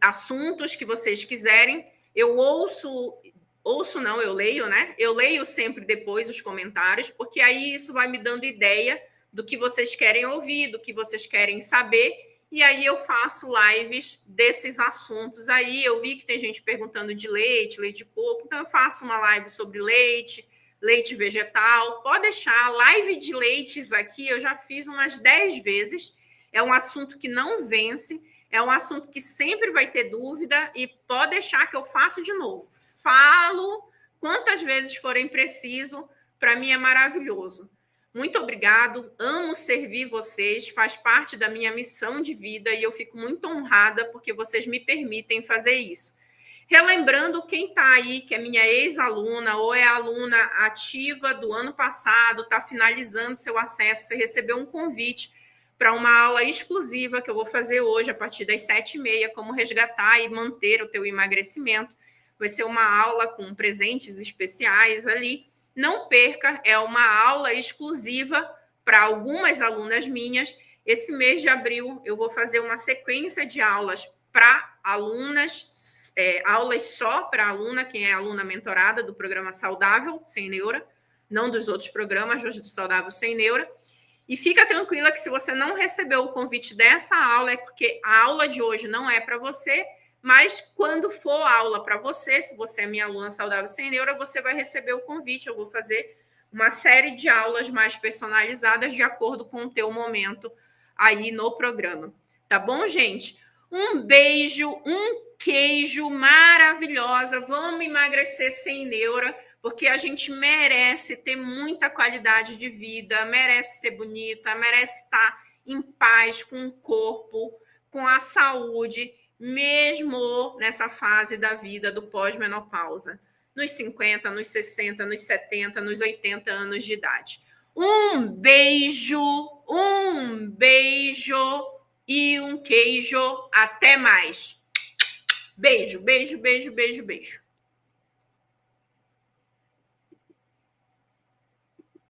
assuntos que vocês quiserem. Eu eu leio, né? Eu leio sempre depois os comentários, porque aí isso vai me dando ideia do que vocês querem ouvir, do que vocês querem saber, e aí eu faço lives desses assuntos aí. Eu vi que tem gente perguntando de leite de coco, então eu faço uma live sobre leite vegetal. Pode deixar, live de leites aqui, eu já fiz umas 10 vezes, é um assunto que não vence, é um assunto que sempre vai ter dúvida e pode deixar que eu faço de novo. Falo quantas vezes forem preciso, para mim é maravilhoso. Muito obrigado, amo servir vocês, faz parte da minha missão de vida e eu fico muito honrada porque vocês me permitem fazer isso. Relembrando quem está aí, que é minha ex-aluna ou é aluna ativa do ano passado, está finalizando seu acesso, você recebeu um convite para uma aula exclusiva que eu vou fazer hoje, a partir das 7h30, como resgatar e manter o teu emagrecimento. Vai ser uma aula com presentes especiais ali. Não perca, é uma aula exclusiva para algumas alunas minhas Esse mês de abril, eu vou fazer uma sequência de aulas para alunas, aulas só para aluna, quem é aluna mentorada do programa Saudável Sem Neura, não dos outros programas, mas do Saudável Sem Neura. E fica tranquila que se você não recebeu o convite dessa aula, é porque a aula de hoje não é para você, mas quando for aula para você, se você é minha aluna Saudável Sem Neura, você vai receber o convite. Eu vou fazer uma série de aulas mais personalizadas de acordo com o teu momento aí no programa. Tá bom, gente? Um beijo, um queijo, maravilhosa. Vamos emagrecer sem neura, porque a gente merece ter muita qualidade de vida, merece ser bonita, merece estar em paz com o corpo, com a saúde, mesmo nessa fase da vida do pós-menopausa, nos 50, nos 60, nos 70, nos 80 anos de idade. Um beijo e um queijo. Até mais. Beijo, beijo, beijo, beijo, beijo.